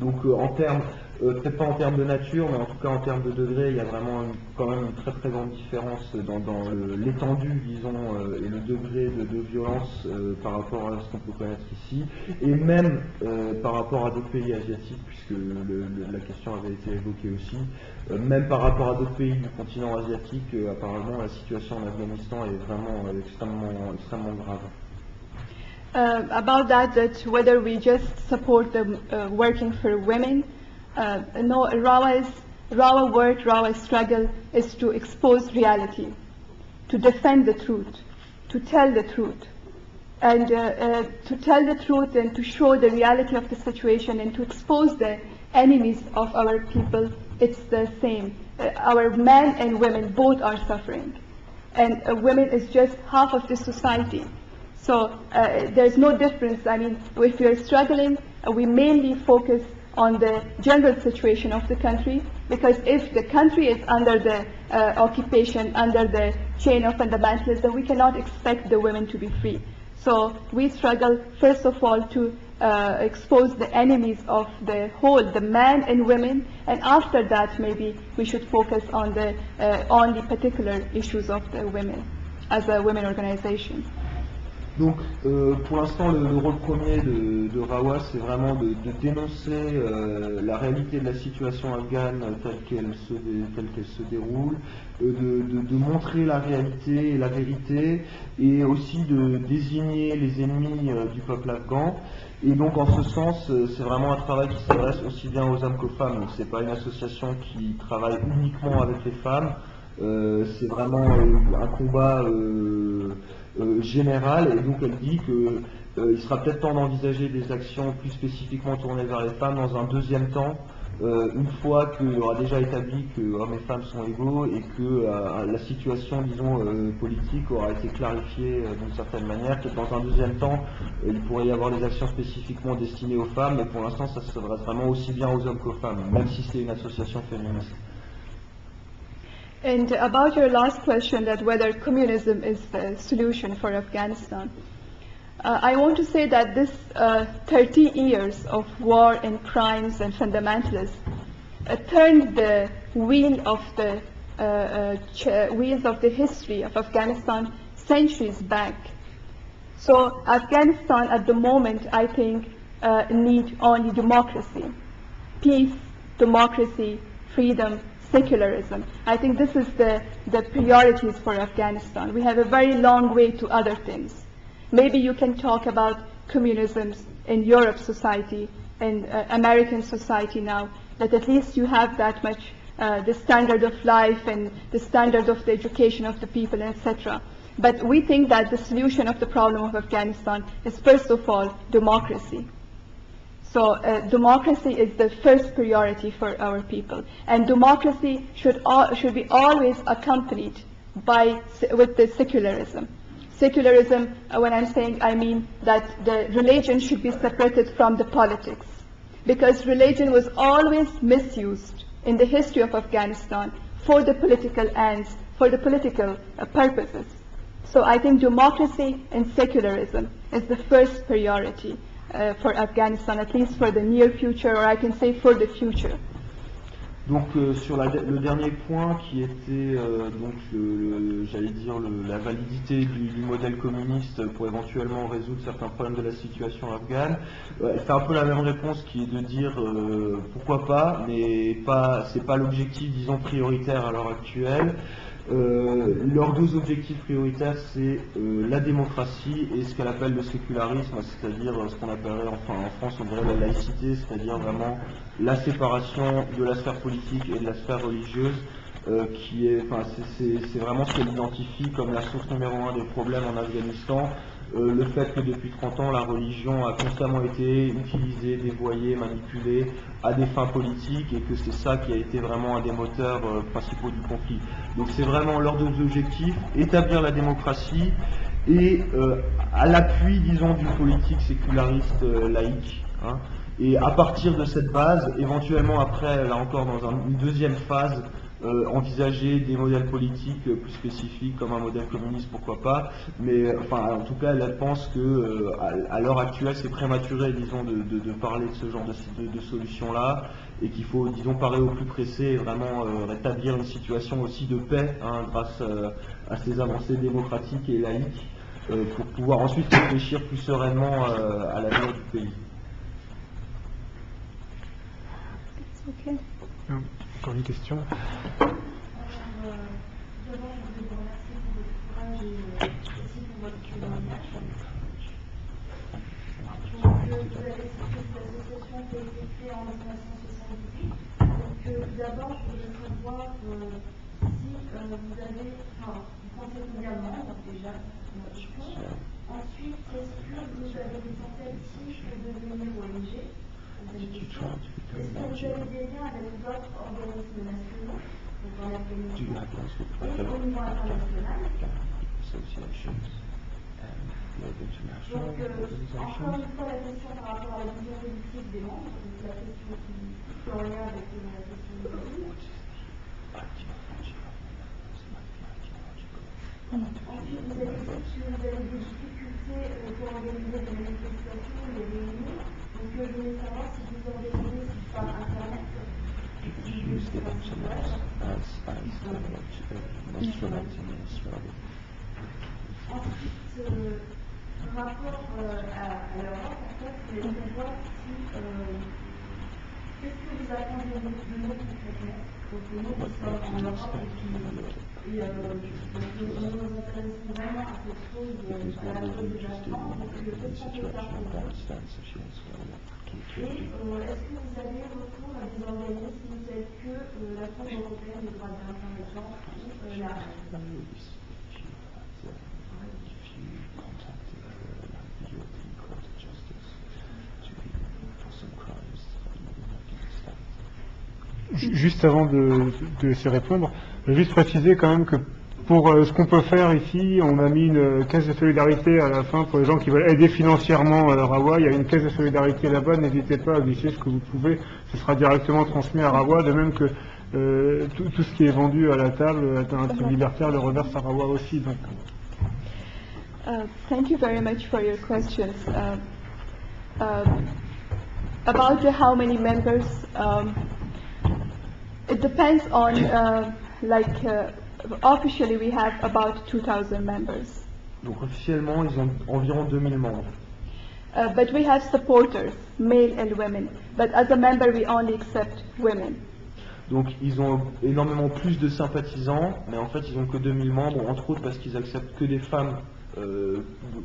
Donc en termes, peut-être pas en termes de nature, mais en tout cas en termes de degré, il y a vraiment quand même une très très grande différence dans l'étendue, disons, et le degré de violence par rapport à ce qu'on peut connaître ici, et même par rapport à d'autres pays asiatiques, puisque la question avait été évoquée aussi, même par rapport à d'autres pays du continent asiatique, apparemment la situation en Afghanistan est vraiment extrêmement grave. About that whether we just support the working for women, no, Rawa work, Rawa struggle is to expose reality, to defend the truth, to tell the truth, and to tell the truth and to show the reality of the situation and to expose the enemies of our people. It's the same. Our men and women both are suffering, and women is just half of the society. So there's no difference. I mean, if we are struggling, we mainly focus on the general situation of the country, because if the country is under the occupation, under the chain of fundamentalism, we cannot expect the women to be free. So we struggle, first of all, to expose the enemies of the whole, the men and women, and after that maybe we should focus on the particular issues of the women as a women organization. Donc pour l'instant le rôle premier de Rawa, c'est vraiment de dénoncer la réalité de la situation afghane telle qu'elle se déroule, de montrer la réalité et la vérité, et aussi de désigner les ennemis du peuple afghan. Et donc en ce sens, c'est vraiment un travail qui s'adresse aussi bien aux hommes qu'aux femmes. Donc c'est pas une association qui travaille uniquement avec les femmes, c'est vraiment un combat générale, et donc elle dit qu'il sera peut-être temps d'envisager des actions plus spécifiquement tournées vers les femmes dans un deuxième temps, une fois qu'il aura déjà établi que hommes et femmes sont égaux et que la situation, disons, politique aura été clarifiée d'une certaine manière, que dans un deuxième temps, il pourrait y avoir des actions spécifiquement destinées aux femmes, mais pour l'instant ça s'adresse vraiment aussi bien aux hommes qu'aux femmes, même si c'est une association féministe. And about your last question, that whether communism is the solution for Afghanistan, I want to say that this 30 years of war and crimes and fundamentalism turned the wheels of the history of Afghanistan centuries back. So Afghanistan at the moment, I think, needs only democracy, peace, democracy, freedom, secularism. I think this is the priorities for Afghanistan. We have a very long way to other things. Maybe you can talk about communism in Europe society and American society now, that at least you have that much the standard of life and the standard of the education of the people, etc. But we think that the solution of the problem of Afghanistan is first of all democracy. So democracy is the first priority for our people, and democracy should be always accompanied with the secularism. Secularism, when I'm saying, I mean that the religion should be separated from the politics, because religion was always misused in the history of Afghanistan for the political ends, for the political purposes. So I think democracy and secularism is the first priority for Afghanistan, at least for the near future, or I can say for the future. Donc sur le dernier point qui était donc j'allais dire la validité du modèle communiste pour éventuellement résoudre certains problèmes de la situation afghane, c'est un peu la même réponse qui est de dire pourquoi pas, mais c'est pas l'objectif, disons, prioritaire à l'heure actuelle. Leurs deux objectifs prioritaires, c'est la démocratie et ce qu'elle appelle le sécularisme, c'est-à-dire ce qu'on appellerait, enfin en France on dirait la laïcité, c'est-à-dire vraiment la séparation de la sphère politique et de la sphère religieuse, qui est, enfin c'est vraiment ce qu'elle identifie comme la source numéro 1 des problèmes en Afghanistan. Le fait que depuis 30 ans, la religion a constamment été utilisée, dévoyée, manipulée à des fins politiques et que c'est ça qui a été vraiment un des moteurs principaux du conflit. Donc c'est vraiment leurs deux objectifs, établir la démocratie et à l'appui, disons, d'une politique séculariste laïque. Hein. Et à partir de cette base, éventuellement après, là encore dans une deuxième phase, envisager des modèles politiques plus spécifiques comme un modèle communiste, pourquoi pas, mais enfin en tout cas elle pense que à l'heure actuelle c'est prématuré, disons, de parler de ce genre de solution là, et qu'il faut, disons, parer au plus pressé et vraiment rétablir une situation aussi de paix, hein, grâce à ces avancées démocratiques et laïques, pour pouvoir ensuite réfléchir plus sereinement à l'avenir du pays. Okay. Encore une question. D'abord, je voulais vous remercier pour votre courage et aussi pour votre témoignage. Donc, vous avez cité cette association qui a été créée en 1978. Donc, d'abord, je voudrais savoir si vous avez, enfin, vous comptez combien de membres déjà. Ensuite, est-ce que vous avez des tentatives pour devenir ONG? Est-ce que vous avez des liens avec d'autres organismes nationaux, donc en Afghanistan, et au niveau international? Donc, encore une fois, la question par rapport à la vision politique des membres, donc la question qui est en lien avec la question de l'ONU. Ensuite, vous avez dit que vous avez des difficultés pour organiser des manifestations, des réunions. Donc, je voulais savoir si vous organisez par Internet. Ensuite, par rapport à l'Europe, en fait, je voulais savoir si qu'est-ce que vous attendez de nous concrètement. Donc nous qui sommes en Europe et nous nous intéressons vraiment à cette cause, à la cause des Afghans. Donc qu'est-ce qu'on peut faire pour vous? Et est-ce que vous avez recours à des organismes tels que la Cour européenne des droits de l'homme, par exemple, ou la Juste avant de se répondre, je vais juste préciser quand même que pour ce qu'on peut faire ici, on a mis une caisse de solidarité à la fin pour les gens qui veulent aider financièrement Rawa. Il y a une caisse de solidarité là-bas, n'hésitez pas à glisser ce que vous pouvez, ce sera directement transmis à Rawa, de même que tout ce qui est vendu à la table, Alternative Libertaire le reverse à Rawa aussi. Donc. Thank you very much for your questions. About how many members, it depends on, officially we have about 2,000 members. Donc officiellement, ils ont environ 2000 membres. But we have supporters, male and women. But as a member, we only accept women. Donc ils ont énormément plus de sympathisants, mais en fait ils n'ont que 2000 membres, entre autres parce qu'ils acceptent que des femmes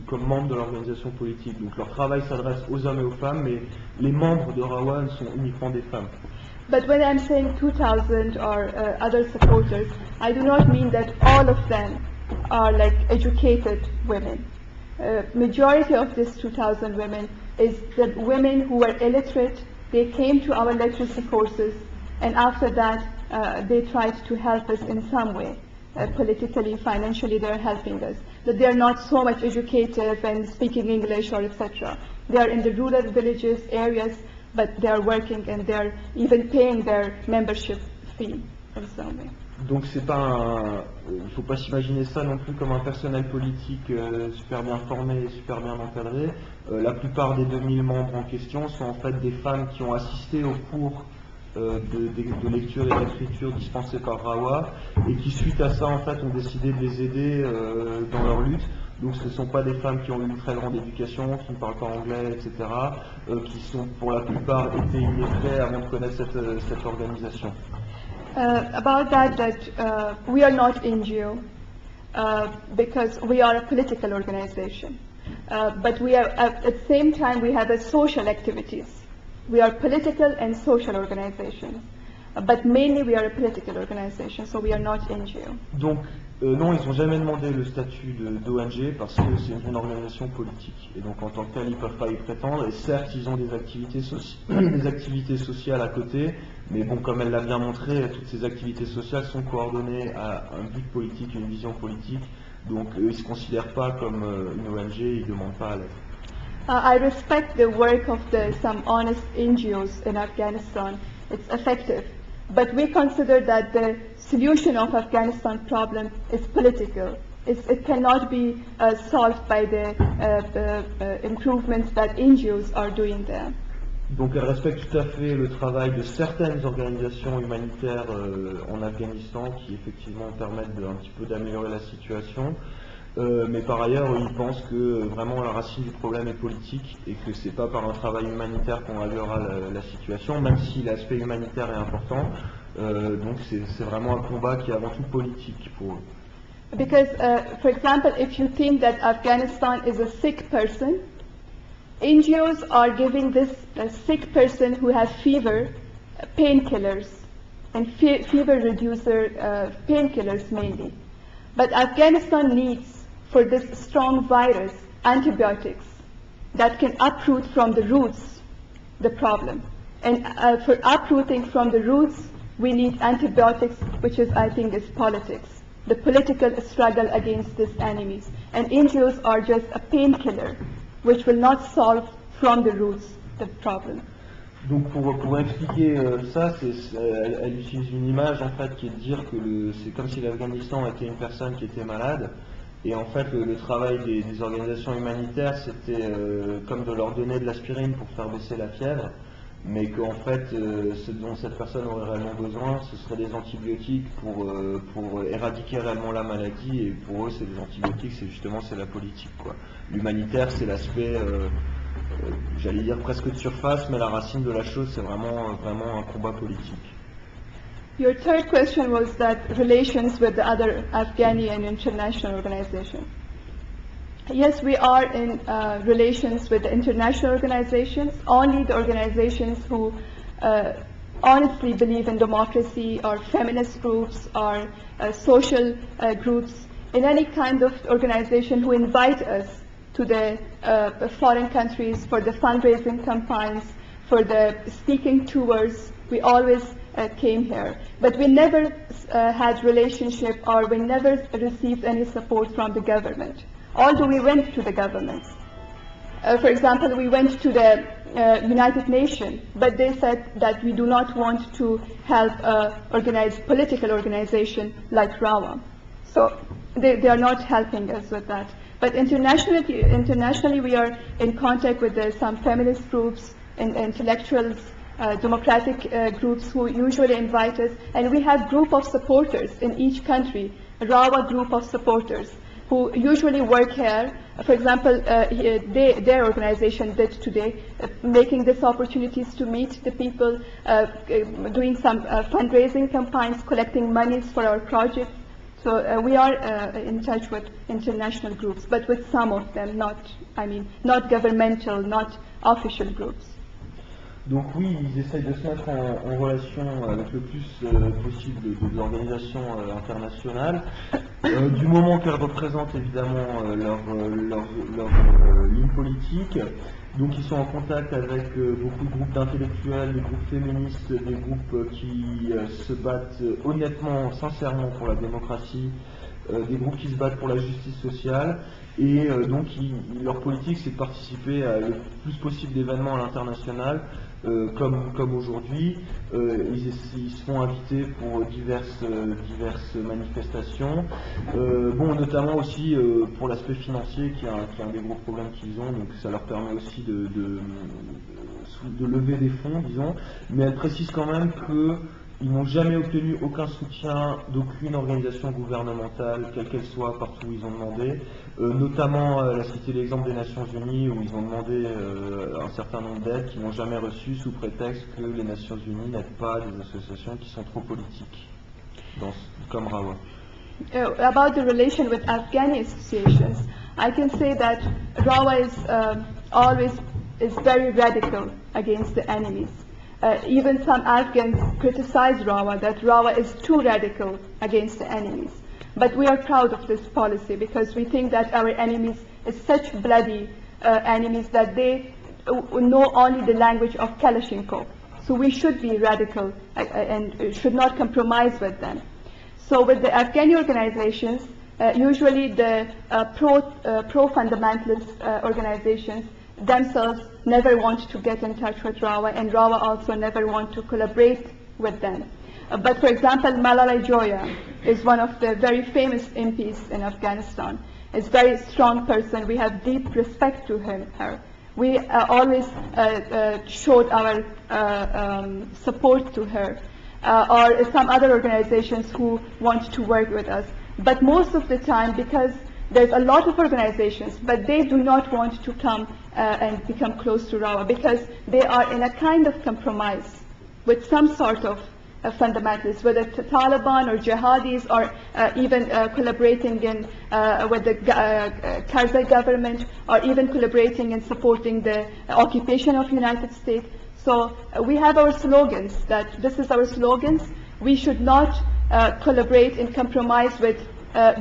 comme membres de l'organisation politique. Donc leur travail s'adresse aux hommes et aux femmes, mais les membres de Rawa sont uniquement des femmes. But when I'm saying 2,000 or other supporters, I do not mean that all of them are like educated women. Majority of these 2,000 women is the women who were illiterate. They came to our literacy courses, and after that they tried to help us in some way. Politically, financially, they're helping us. But they're not so much educated and speaking English or etc. They are in the rural villages, areas, but they are working and they're even paying their membership fee in some way. Donc c'est pas il faut pas s'imaginer ça non plus comme un personnel politique super bien formé et super bien encadré. La plupart des 2000 membres en question sont en fait des femmes qui ont assisté aux cours de lecture et d'écriture dispensés par Rawa et qui suite à ça en fait ont décidé de les aider dans leur lutte. Donc ce ne sont pas des femmes qui ont eu une très grande éducation, qui ne parlent pas anglais, etc., qui sont pour la plupart été illettrées avant de connaître cette organisation. About that we are not NGO because we are a political organization. But we are, at the same time, we have social activities. We are political and social organizations. But mainly we are a political organization, so we are not NGO. Donc, non, ils n'ont jamais demandé le statut d'ONG parce que c'est une organisation politique. Et donc, en tant que tel, ils ne peuvent pas y prétendre. Et certes, ils ont des activités, des activités sociales à côté. Mais bon, comme elle l'a bien montré, toutes ces activités sociales sont coordonnées à un but politique, une vision politique. Donc, ils ne se considèrent pas comme une ONG, ils ne demandent pas à l'être. I respect the work of some honest NGOs in Afghanistan. It's effective. But we consider that the solution of Afghanistan problem is political. It cannot be solved by the improvements that NGOs are doing there. Donc elle respecte tout à fait le travail de certaines organisations humanitaires en Afghanistan qui effectivement permettent un petit peu d'améliorer la situation. Mais par ailleurs, ils pensent que vraiment la racine du problème est politique et que c'est pas par un travail humanitaire qu'on réglera la situation, même si l'aspect humanitaire est important. Donc c'est vraiment un combat qui est avant tout politique pour eux. Because, for example, if you think that Afghanistan is a sick person, NGOs are giving this sick person who has fever painkillers and fever reducer painkillers mainly. But Afghanistan needs for this strong virus antibiotics that can uproot from the roots the problem. And for uprooting from the roots, we need antibiotics, which is, I think, is politics, the political struggle against these enemies. And NGOs are just a painkiller, which will not solve from the roots the problem. Donc pour expliquer ça, elle utilise une image en fait qui est de dire que c'est comme si l'Afghanistan était une personne qui était malade. Et en fait, le travail des organisations humanitaires, c'était comme de leur donner de l'aspirine pour faire baisser la fièvre, mais qu'en fait, ce dont cette personne aurait réellement besoin, ce serait des antibiotiques pour éradiquer réellement la maladie, et pour eux, c'est des antibiotiques, c'est la politique, quoi. L'humanitaire, c'est l'aspect, j'allais dire presque de surface, mais la racine de la chose, c'est vraiment un combat politique. Your third question was that relations with the other Afghani and international organizations. Yes, we are in relations with the international organizations, only the organizations who honestly believe in democracy, or feminist groups, or social groups, in any kind of organization who invite us to the foreign countries for the fundraising campaigns, for the speaking tours. We always came here, but we never had relationship, or we never received any support from the government, although we went to the governments. For example, we went to the United Nations, but they said that we do not want to help organized political organization like RAWA. So they are not helping us with that. But internationally we are in contact with some feminist groups and intellectuals, democratic groups who usually invite us, and we have group of supporters in each country, a RAWA group of supporters who usually work here. For example, their organization did today, making these opportunities to meet the people, doing some fundraising campaigns, collecting monies for our projects. So we are in touch with international groups, but with some of them, not governmental, not official groups. Donc oui, ils essayent de se mettre en relation avec le plus possible de organisations internationales, du moment qu'elles représentent évidemment leur ligne politique. Donc ils sont en contact avec beaucoup de groupes d'intellectuels, des groupes féministes, des groupes qui se battent honnêtement, sincèrement pour la démocratie, des groupes qui se battent pour la justice sociale, et donc leur politique c'est de participer à le plus possible d'événements à l'international, comme aujourd'hui. Ils se font inviter pour diverses manifestations, notamment aussi pour l'aspect financier qui est un des gros problèmes qu'ils ont, donc ça leur permet aussi de lever des fonds, disons, mais elle précise quand même que Ils n'ont jamais obtenu aucun soutien d'aucune organisation gouvernementale, quelle qu'elle soit, partout où ils ont demandé. Notamment, elle a cité l'exemple des Nations Unies, où ils ont demandé un certain nombre d'aides qu'ils n'ont jamais reçues sous prétexte que les Nations Unies n'aident pas des associations qui sont trop politiques, comme RAWA. About the relation with Afghani associations, I can say that RAWA is always very radical against the enemies. Even some Afghans criticize RAWA, that RAWA is too radical against the enemies. But we are proud of this policy because we think that our enemies are such bloody enemies that they know only the language of Kalashnikov. So we should be radical and should not compromise with them. So with the Afghani organizations, usually the pro-fundamentalist organizations themselves never want to get in touch with RAWA, and RAWA also never want to collaborate with them. But for example, Malala Joya is one of the very famous MPs in Afghanistan. Is a very strong person. We have deep respect to her. We always showed our support to her. Or some other organizations who want to work with us. But most of the time, because there's a lot of organizations, but they do not want to come and become close to RAWA because they are in a kind of compromise with some sort of fundamentalists, whether Taliban or jihadis or even collaborating with the Karzai government or even collaborating and supporting the occupation of United States. So we have our slogans, that this is our slogans. We should not collaborate and compromise with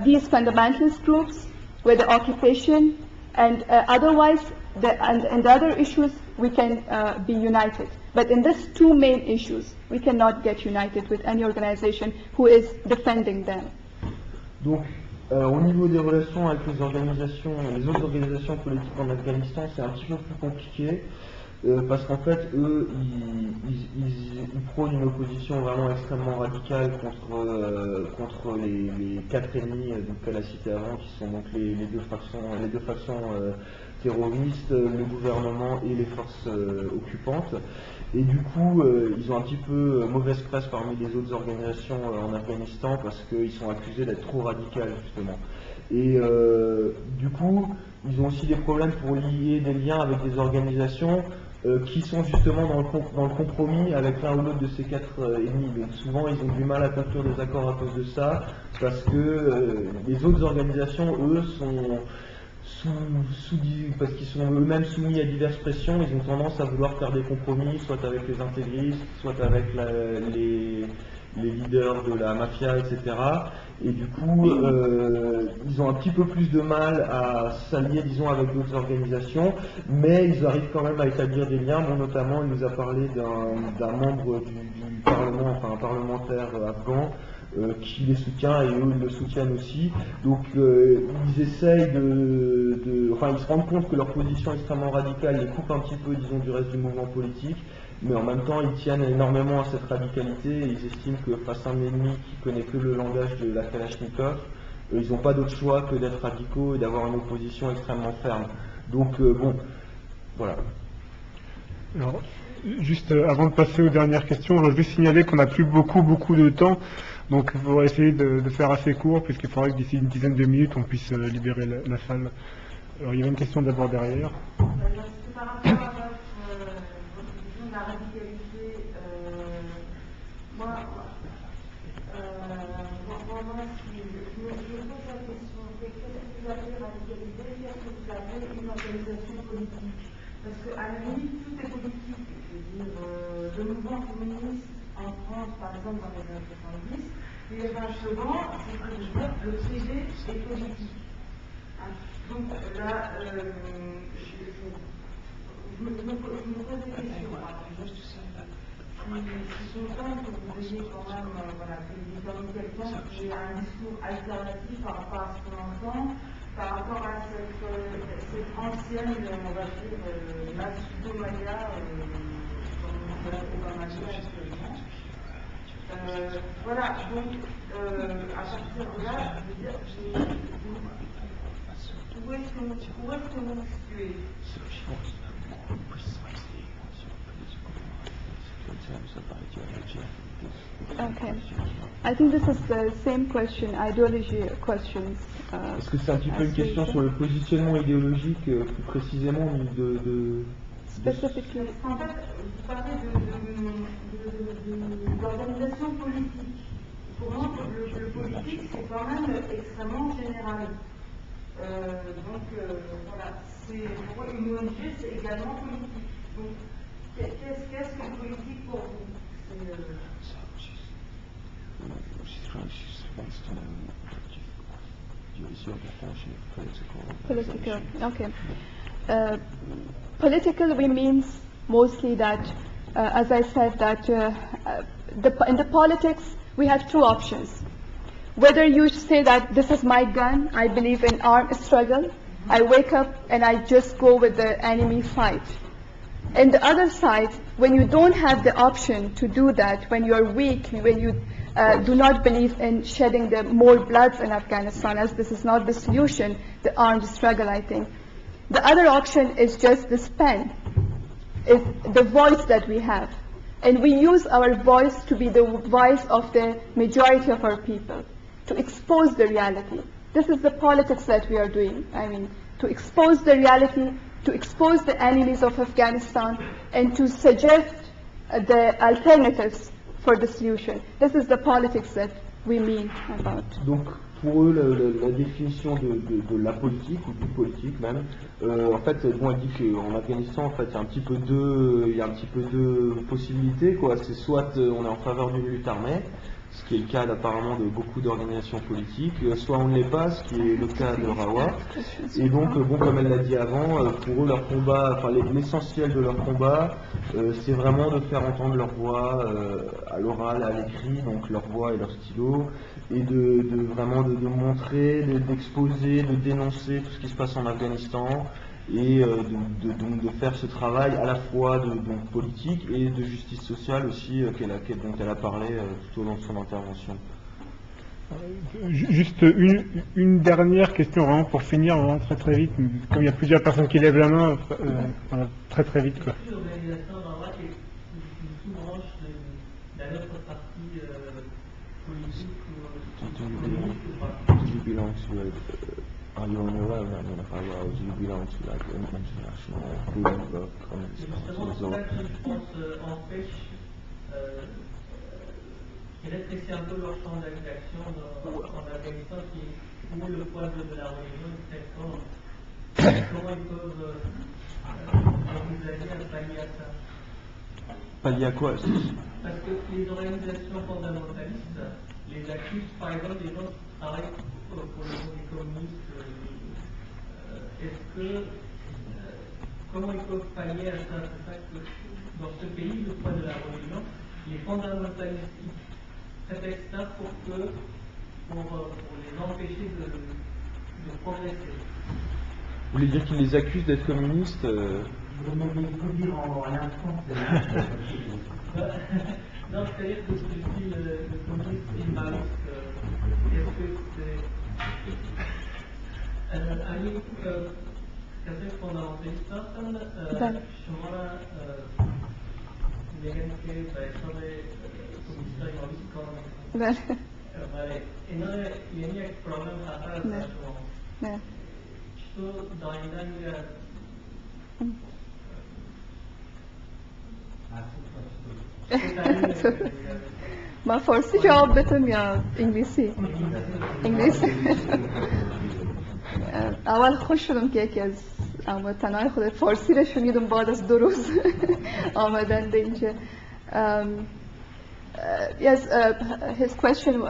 these fundamentalist groups, with the occupation, and otherwise, and the other issues, we can be united. But in these two main issues, we cannot get united with any organization who is defending them. Donc, au niveau des relations avec les autres organisations politiques en Afghanistan, c'est un petit peu plus compliqué. Parce qu'en fait, eux, ils prônent une opposition vraiment extrêmement radicale contre les quatre ennemis qu'elle a cités avant, qui sont donc les deux factions terroristes, le gouvernement et les forces occupantes. Et du coup, ils ont un petit peu mauvaise presse parmi les autres organisations en Afghanistan parce qu'ils sont accusés d'être trop radicales, justement. Et du coup, ils ont aussi des problèmes pour lier des liens avec des organisations qui sont justement dans le compromis avec l'un ou l'autre de ces quatre ennemis. Donc souvent, ils ont du mal à conclure des accords à cause de ça, parce que les autres organisations, eux, sont parce qu'ils sont eux-mêmes soumis à diverses pressions, ils ont tendance à vouloir faire des compromis, soit avec les intégristes, soit avec les leaders de la mafia, etc. Et du coup, ils ont un petit peu plus de mal à s'allier, disons, avec d'autres organisations, mais ils arrivent quand même à établir des liens. Bon, notamment, il nous a parlé d'un membre du Parlement, enfin un parlementaire afghan, qui les soutient, et eux ils le soutiennent aussi. Donc ils essayent enfin ils se rendent compte que leur position extrêmement radicale les coupe un petit peu, disons, du reste du mouvement politique, mais en même temps ils tiennent énormément à cette radicalité et ils estiment que face à un ennemi qui connaît que le langage de la Kalachnikov, ils n'ont pas d'autre choix que d'être radicaux et d'avoir une opposition extrêmement ferme. Donc bon, voilà. Alors, juste avant de passer aux dernières questions, je veux juste signaler qu'on n'a plus beaucoup de temps, donc il faudra essayer de faire assez court, puisqu'il faudrait que d'ici une dizaine de minutes on puisse libérer la salle. Alors il y avait une question d'abord derrière. Par rapport à votre vision de la radicalité, moi, si je me pose la question, qu'est-ce que vous appelez radicalité, qu'est-ce que vous appelez une organisation politique? Parce qu'à la limite, tout est politique. Je veux dire, le mouvement féministe en France, par exemple, dans les années 70, il y avait un slogan, c'est que je veux le privé est politique. Hein? Donc là, je me pose des questions. Je suis contente que vous ayez quand même, voilà, que vous ayez quelqu'un qui a un discours alternatif par rapport à ce qu'on entend, par rapport à cette ancienne, on va dire, Matsudo-Maya, comme on l'appelle pas Maya actuellement. Voilà, donc à partir de là, je veux dire, où est-ce que vous situez? in terms of ideology. Okay. I think this is the same question, ideology questions. Est-ce que c'est un petit peu une question sur le positionnement idéologique, plus précisément de Specifically, En fait, vous parlez d'organisation politique. Pour moi, le politique, c'est quand même extrêmement général. Voilà, pour une ONG, c'est également politique. Donc, qu'est-ce qu'une politique pour vous? political. Okay. Political, we means mostly that, as I said, that in the politics we have two options. Whether you say that this is my gun, I believe in armed struggle, I wake up and I just go with the enemy fight. And the other side, when you don't have the option to do that, when you are weak, when you do not believe in shedding the more bloods in Afghanistan, as this is not the solution, the armed struggle, I think. The other option is just this pen, is the voice that we have. And we use our voice to be the voice of the majority of our people, to expose the reality. This is the politics that we are doing. I mean, to expose the reality, to expose the enemies of Afghanistan, and to suggest the alternatives for the solution. This is the politics that we mean about. Donc, pour eux, la définition de la politique, ou du politique même, en fait, bon, elle dit qu'en Afghanistan, en fait, il y a un petit peu deux possibilités, quoi. C'est soit on est en faveur d'une lutte armée, ce qui est le cas apparemment de beaucoup d'organisations politiques, soit on ne l'est pas, ce qui est le cas de Rawa. Et donc, bon, comme elle l'a dit avant, pour eux, leur combat, enfin l'essentiel de leur combat, c'est vraiment de faire entendre leur voix à l'oral, à l'écrit, donc leur voix et leur stylo, et vraiment de montrer, d'exposer, de dénoncer tout ce qui se passe en Afghanistan, et donc de faire ce travail à la fois donc politique et de justice sociale aussi dont elle a parlé tout au long de son intervention. Juste une dernière question vraiment pour finir, vraiment très vite, comme il y a plusieurs personnes qui lèvent la main, voilà, très vite quoi. L'organisation Rawa qui est une sous-branche de la autre partie politique Do you belong to are you on your own? I mean, how do you belong to like an international group of communist parties or? Je pense empêche qui rétrécit un peu leur champ d'action en Afghanistan, où le poids de la religion est très fort. Comment ils peuvent envisager à pallier à ça? Pallier à quoi? Parce que les organisations fondamentalistes les accusent, par exemple, des gens qui travaillent pour le monde des communistes. Comment ils peuvent pallier à ça? C'est ça que dans ce pays, le poids de la religion, les fondamentalistes prétextent ça pour les empêcher de progresser. Vous voulez dire qu'ils les accusent d'être communistes? Vous m'avez tout dire en instant, non, c'est-à-dire que je dis le communiste immariste. Est-ce que c'est. Ali, كذلك فوندامنتالیست شما میگن که به حساب کمونیست‌های مالیستی کار میکنن ولی اینا یعنی یک پرابلم خطر است برای شما نه چطور داییدن میره من فارسی جواب بدم یا انگلیسی؟ انگلیسی اول خوش شدم که یکی از هموطنهای خود فارسی رو شنیدم بعد از 2 روز آمدن به اینجا. Yes, his question,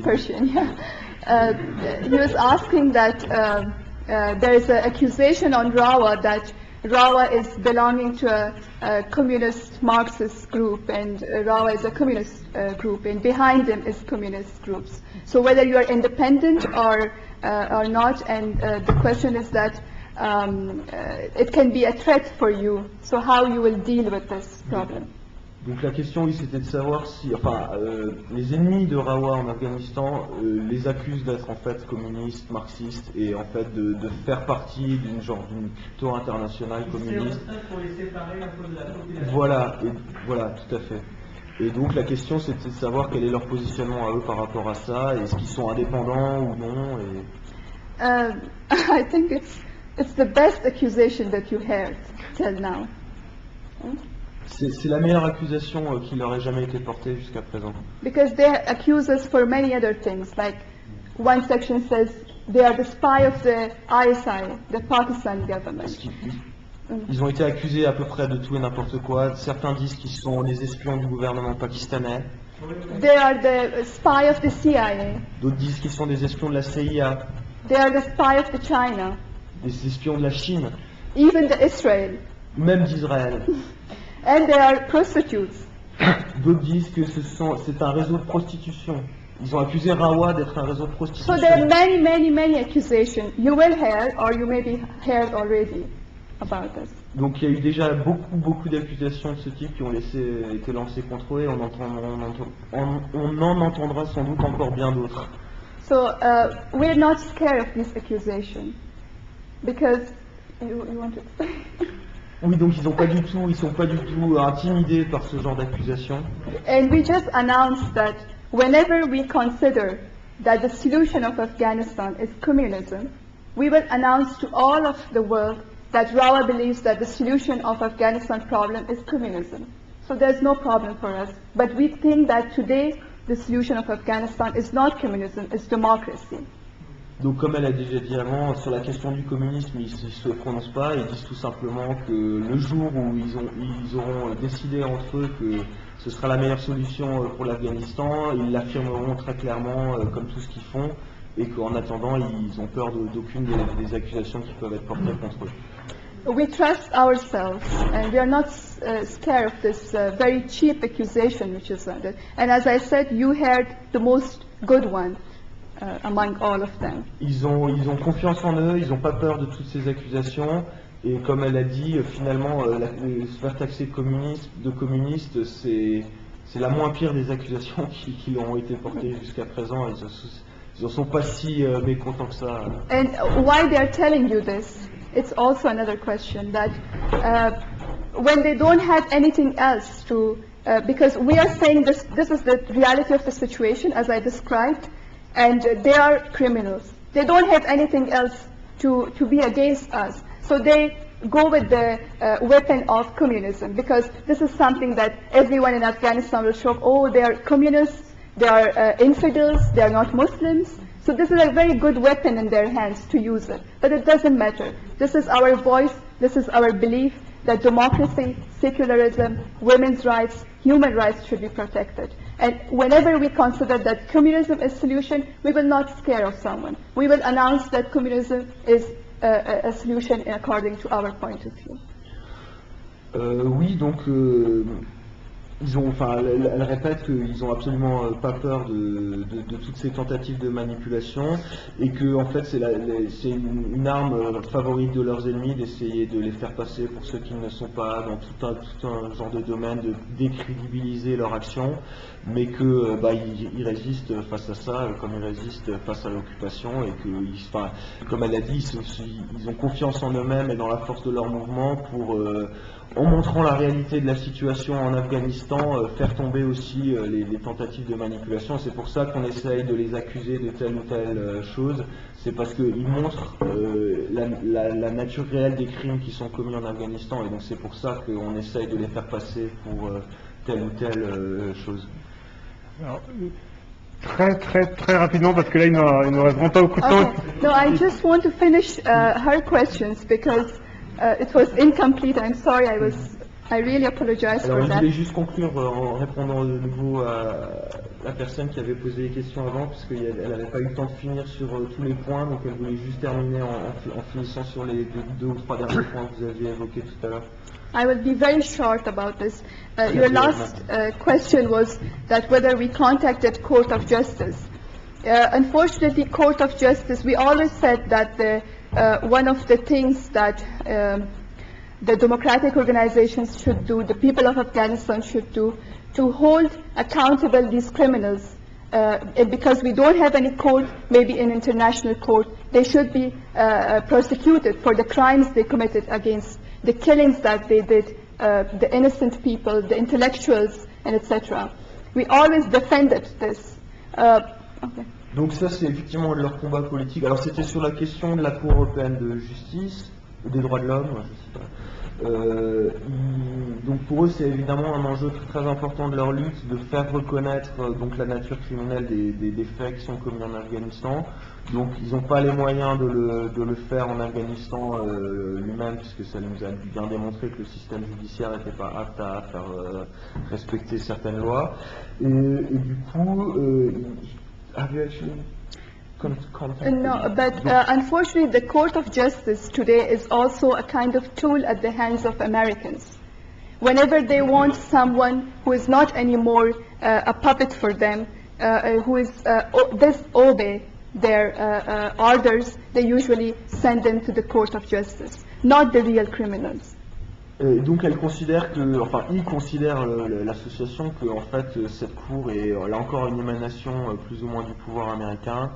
Persian, yeah. He was asking that there is an accusation on Rawa that Rawa is belonging to a communist Marxist group, and Rawa is a communist group, and behind them is communist groups. So whether you are independent or not, and the question is that it can be a threat for you. So how you will deal with this problem? Donc la question, oui, c'était de savoir si, enfin, les ennemis de Rawa en Afghanistan les accusent d'être en fait communistes, marxistes, et en fait de faire partie d'une crypto internationale communiste. Pour les séparer un peu de la population. Voilà, tout à fait. Et donc la question, c'était de savoir quel est leur positionnement à eux par rapport à ça, est-ce qu'ils sont indépendants ou non. I think it's the best accusation that you heard till now. C'est la meilleure accusation qui leur ait jamais été portée jusqu'à présent. Because they accuse us for many other things. Like one section says they are the spy of the ISI, the Pakistan government. Ils ont été accusés à peu près de tout et n'importe quoi. Certains disent qu'ils sont les espions du gouvernement pakistanais. They are the spy of the CIA. D'autres disent qu'ils sont des espions de la CIA. They are the spy of the China. Des espions de la Chine. Even the Israel. Même d'Israël. And they are prostitutes. D'autres disent que c'est un réseau de prostitution. Ils ont accusé Rawa d'être un réseau de prostitution. So there are many accusations. You will hear, or you maybe heard already about this. Donc il y a eu déjà beaucoup d'accusations de ce type qui ont été lancées contre eux et on en entendra sans doute encore bien d'autres. So we're not scared of these accusations because you want to explain? Oui, donc ils sont pas du tout intimidés par ce genre d'accusations. And we just announced that whenever we consider that the solution of Afghanistan is communism, we will announce to all of the world that Rawa believes that the solution of Afghanistan problem is communism. So there's no problem for us. But we think that today the solution of Afghanistan is not communism, it's democracy. Donc comme elle a déjà dit avant, sur la question du communisme, ils ne se prononcent pas, ils disent tout simplement que le jour où ils auront décidé entre eux que ce sera la meilleure solution pour l'Afghanistan, ils l'affirmeront très clairement comme tout ce qu'ils font, et qu'en attendant, ils ont peur d'aucune des accusations qui peuvent être portées contre eux. We trust ourselves, and we are not scared of this very cheap accusation which is under. And as I said, you heard the most good one among all of them. Ils ont confiance en eux, ils n'ont pas peur de toutes ces accusations, et comme elle a dit, finalement, se faire taxer de communiste, c'est la moins pire des accusations qui ont été portées jusqu'à présent. Ils ne sont pas si mécontents que ça. And why they are telling you this? It's also another question that when they don't have anything else to, because we are saying this is the reality of the situation as I described, and they are criminals. They don't have anything else to be against us. So they go with the weapon of communism, because this is something that everyone in Afghanistan will show, oh, they are communists, they are infidels, they are not Muslims. So this is a very good weapon in their hands to use it. But it doesn't matter. This is our voice, this is our belief that democracy, secularism, women's rights, human rights should be protected. And whenever we consider that communism is solution, we will not scare of someone. We will announce that communism is a solution according to our point of view. Oui, donc elle répète qu'ils n'ont absolument pas peur de toutes ces tentatives de manipulation et que en fait c'est une arme favorite de leurs ennemis d'essayer de les faire passer pour ceux qui ne sont pas dans tout un genre de domaine, de décrédibiliser leur action, mais que ils résistent face à ça comme ils résistent face à l'occupation et que comme elle a dit, ils ont confiance en eux-mêmes et dans la force de leur mouvement pour en montrant la réalité de la situation en Afghanistan, faire tomber aussi les tentatives de manipulation. C'est pour ça qu'on essaye de les accuser de telle ou telle chose. C'est parce qu'ils montrent la nature réelle des crimes qui sont commis en Afghanistan. Et donc c'est pour ça qu'on essaye de les faire passer pour telle ou telle chose. Alors, très rapidement, parce que là, il ne reste vraiment pas beaucoup de temps. Okay. No, I just want to finish her questions because it was incomplete. I'm sorry. I really apologize Alors, for je that. voulais juste conclure en répondant de nouveau à la personne qui avait posé les questions avant, puisqu'elle n'avait pas eu le temps de finir sur tous les points, donc elle voulait juste terminer en finissant sur les deux ou trois derniers points que vous aviez évoqués tout à l'heure. I will be very short about this. Your last question was that whether we contacted Court of Justice. Unfortunately, Court of Justice, we always said that one of the things that the democratic organizations should do, the people of Afghanistan should do, to hold accountable these criminals. Because we don't have any court, maybe an international court, they should be prosecuted for the crimes they committed against, the killings that they did, the innocent people, the intellectuals, and etc. We always defended this. Okay. Donc ça, c'est effectivement leur combat politique. Alors c'était sur la question de la Cour européenne de justice, des droits de l'homme, je sais pas. Donc pour eux, c'est évidemment un enjeu très important de leur lutte de faire reconnaître donc la nature criminelle des faits qui sont commis en Afghanistan. Donc ils n'ont pas les moyens de le faire en Afghanistan lui-même, puisque ça nous a bien démontré que le système judiciaire n'était pas apte à faire respecter certaines lois. Et du coup, have you actually No, but unfortunately the Court of Justice today is also a kind of tool at the hands of Americans. Whenever they want someone who is not anymore a puppet for them, who is disobey their orders, they usually send them to the Court of Justice, not the real criminals. Donc elle considère que, enfin ils considèrent l'association que en fait cette cour est là encore une émanation plus ou moins du pouvoir américain,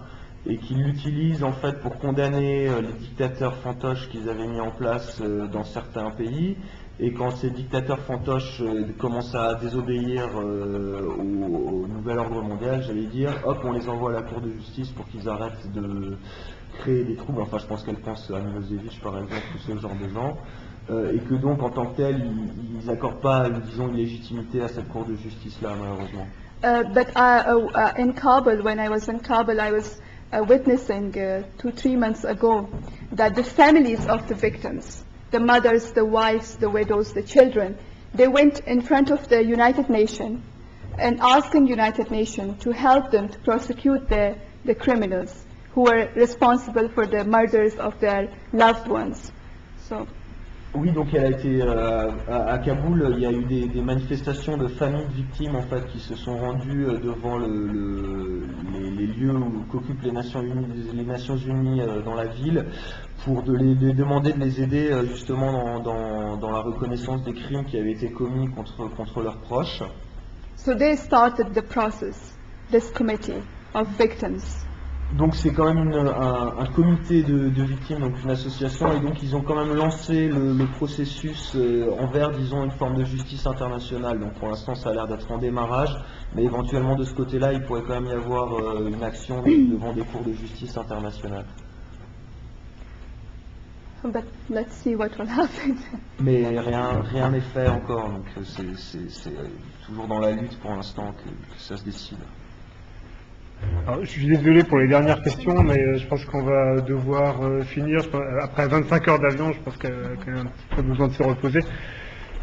et qu'ils l'utilisent en fait pour condamner les dictateurs fantoches qu'ils avaient mis en place dans certains pays, et quand ces dictateurs fantoches commencent à désobéir au nouvel ordre mondial, j'allais dire, hop, on les envoie à la Cour de justice pour qu'ils arrêtent de créer des troubles. Enfin, je pense qu'elle pense à Milosevic par exemple, ou ce genre de gens, et que donc en tant que tel, ils n'accordent pas, disons, une légitimité à cette Cour de justice là, malheureusement. But in Kabul, when I was in Kabul, I was witnessing 2-3 months ago that the families of the victims, the mothers, the wives, the widows, the children, they went in front of the United Nations and asking United Nations to help them to prosecute the criminals who were responsible for the murders of their loved ones. So. Oui, donc elle a été à Kaboul, il y a eu des manifestations de familles de victimes en fait qui se sont rendues devant les lieux qu'occupent les Nations Unies dans la ville pour les demander de les aider justement dans la reconnaissance des crimes qui avaient été commis contre leurs proches. So they started the process, this committee of victims. Donc c'est quand même un comité de victimes, donc une association, et donc ils ont quand même lancé le processus envers, disons, une forme de justice internationale. Donc pour l'instant ça a l'air d'être en démarrage, mais éventuellement de ce côté-là il pourrait quand même y avoir une action devant des cours de justice internationale. But let's see what will happen. Mais rien n'est fait encore, donc c'est toujours dans la lutte pour l'instant que ça se décide. Alors, je suis désolé pour les dernières questions, mais je pense qu'on va devoir finir. Après 25 heures d'avion, je pense qu'elle a quand même un petit peu besoin de se reposer.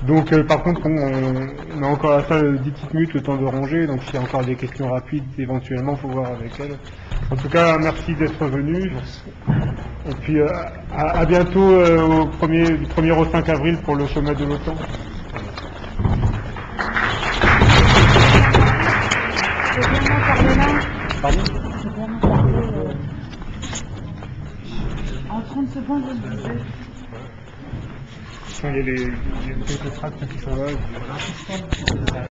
Donc par contre, on a encore la salle 10 petites minutes, le temps de ranger, donc s'il y a encore des questions rapides, éventuellement, il faut voir avec elle. En tout cas, merci d'être venu. Et puis à bientôt du 1er au 5 avril pour le sommet de l'OTAN. Pardon ? En 30 secondes, je le disais. Il y a quelques tracts qui sont là.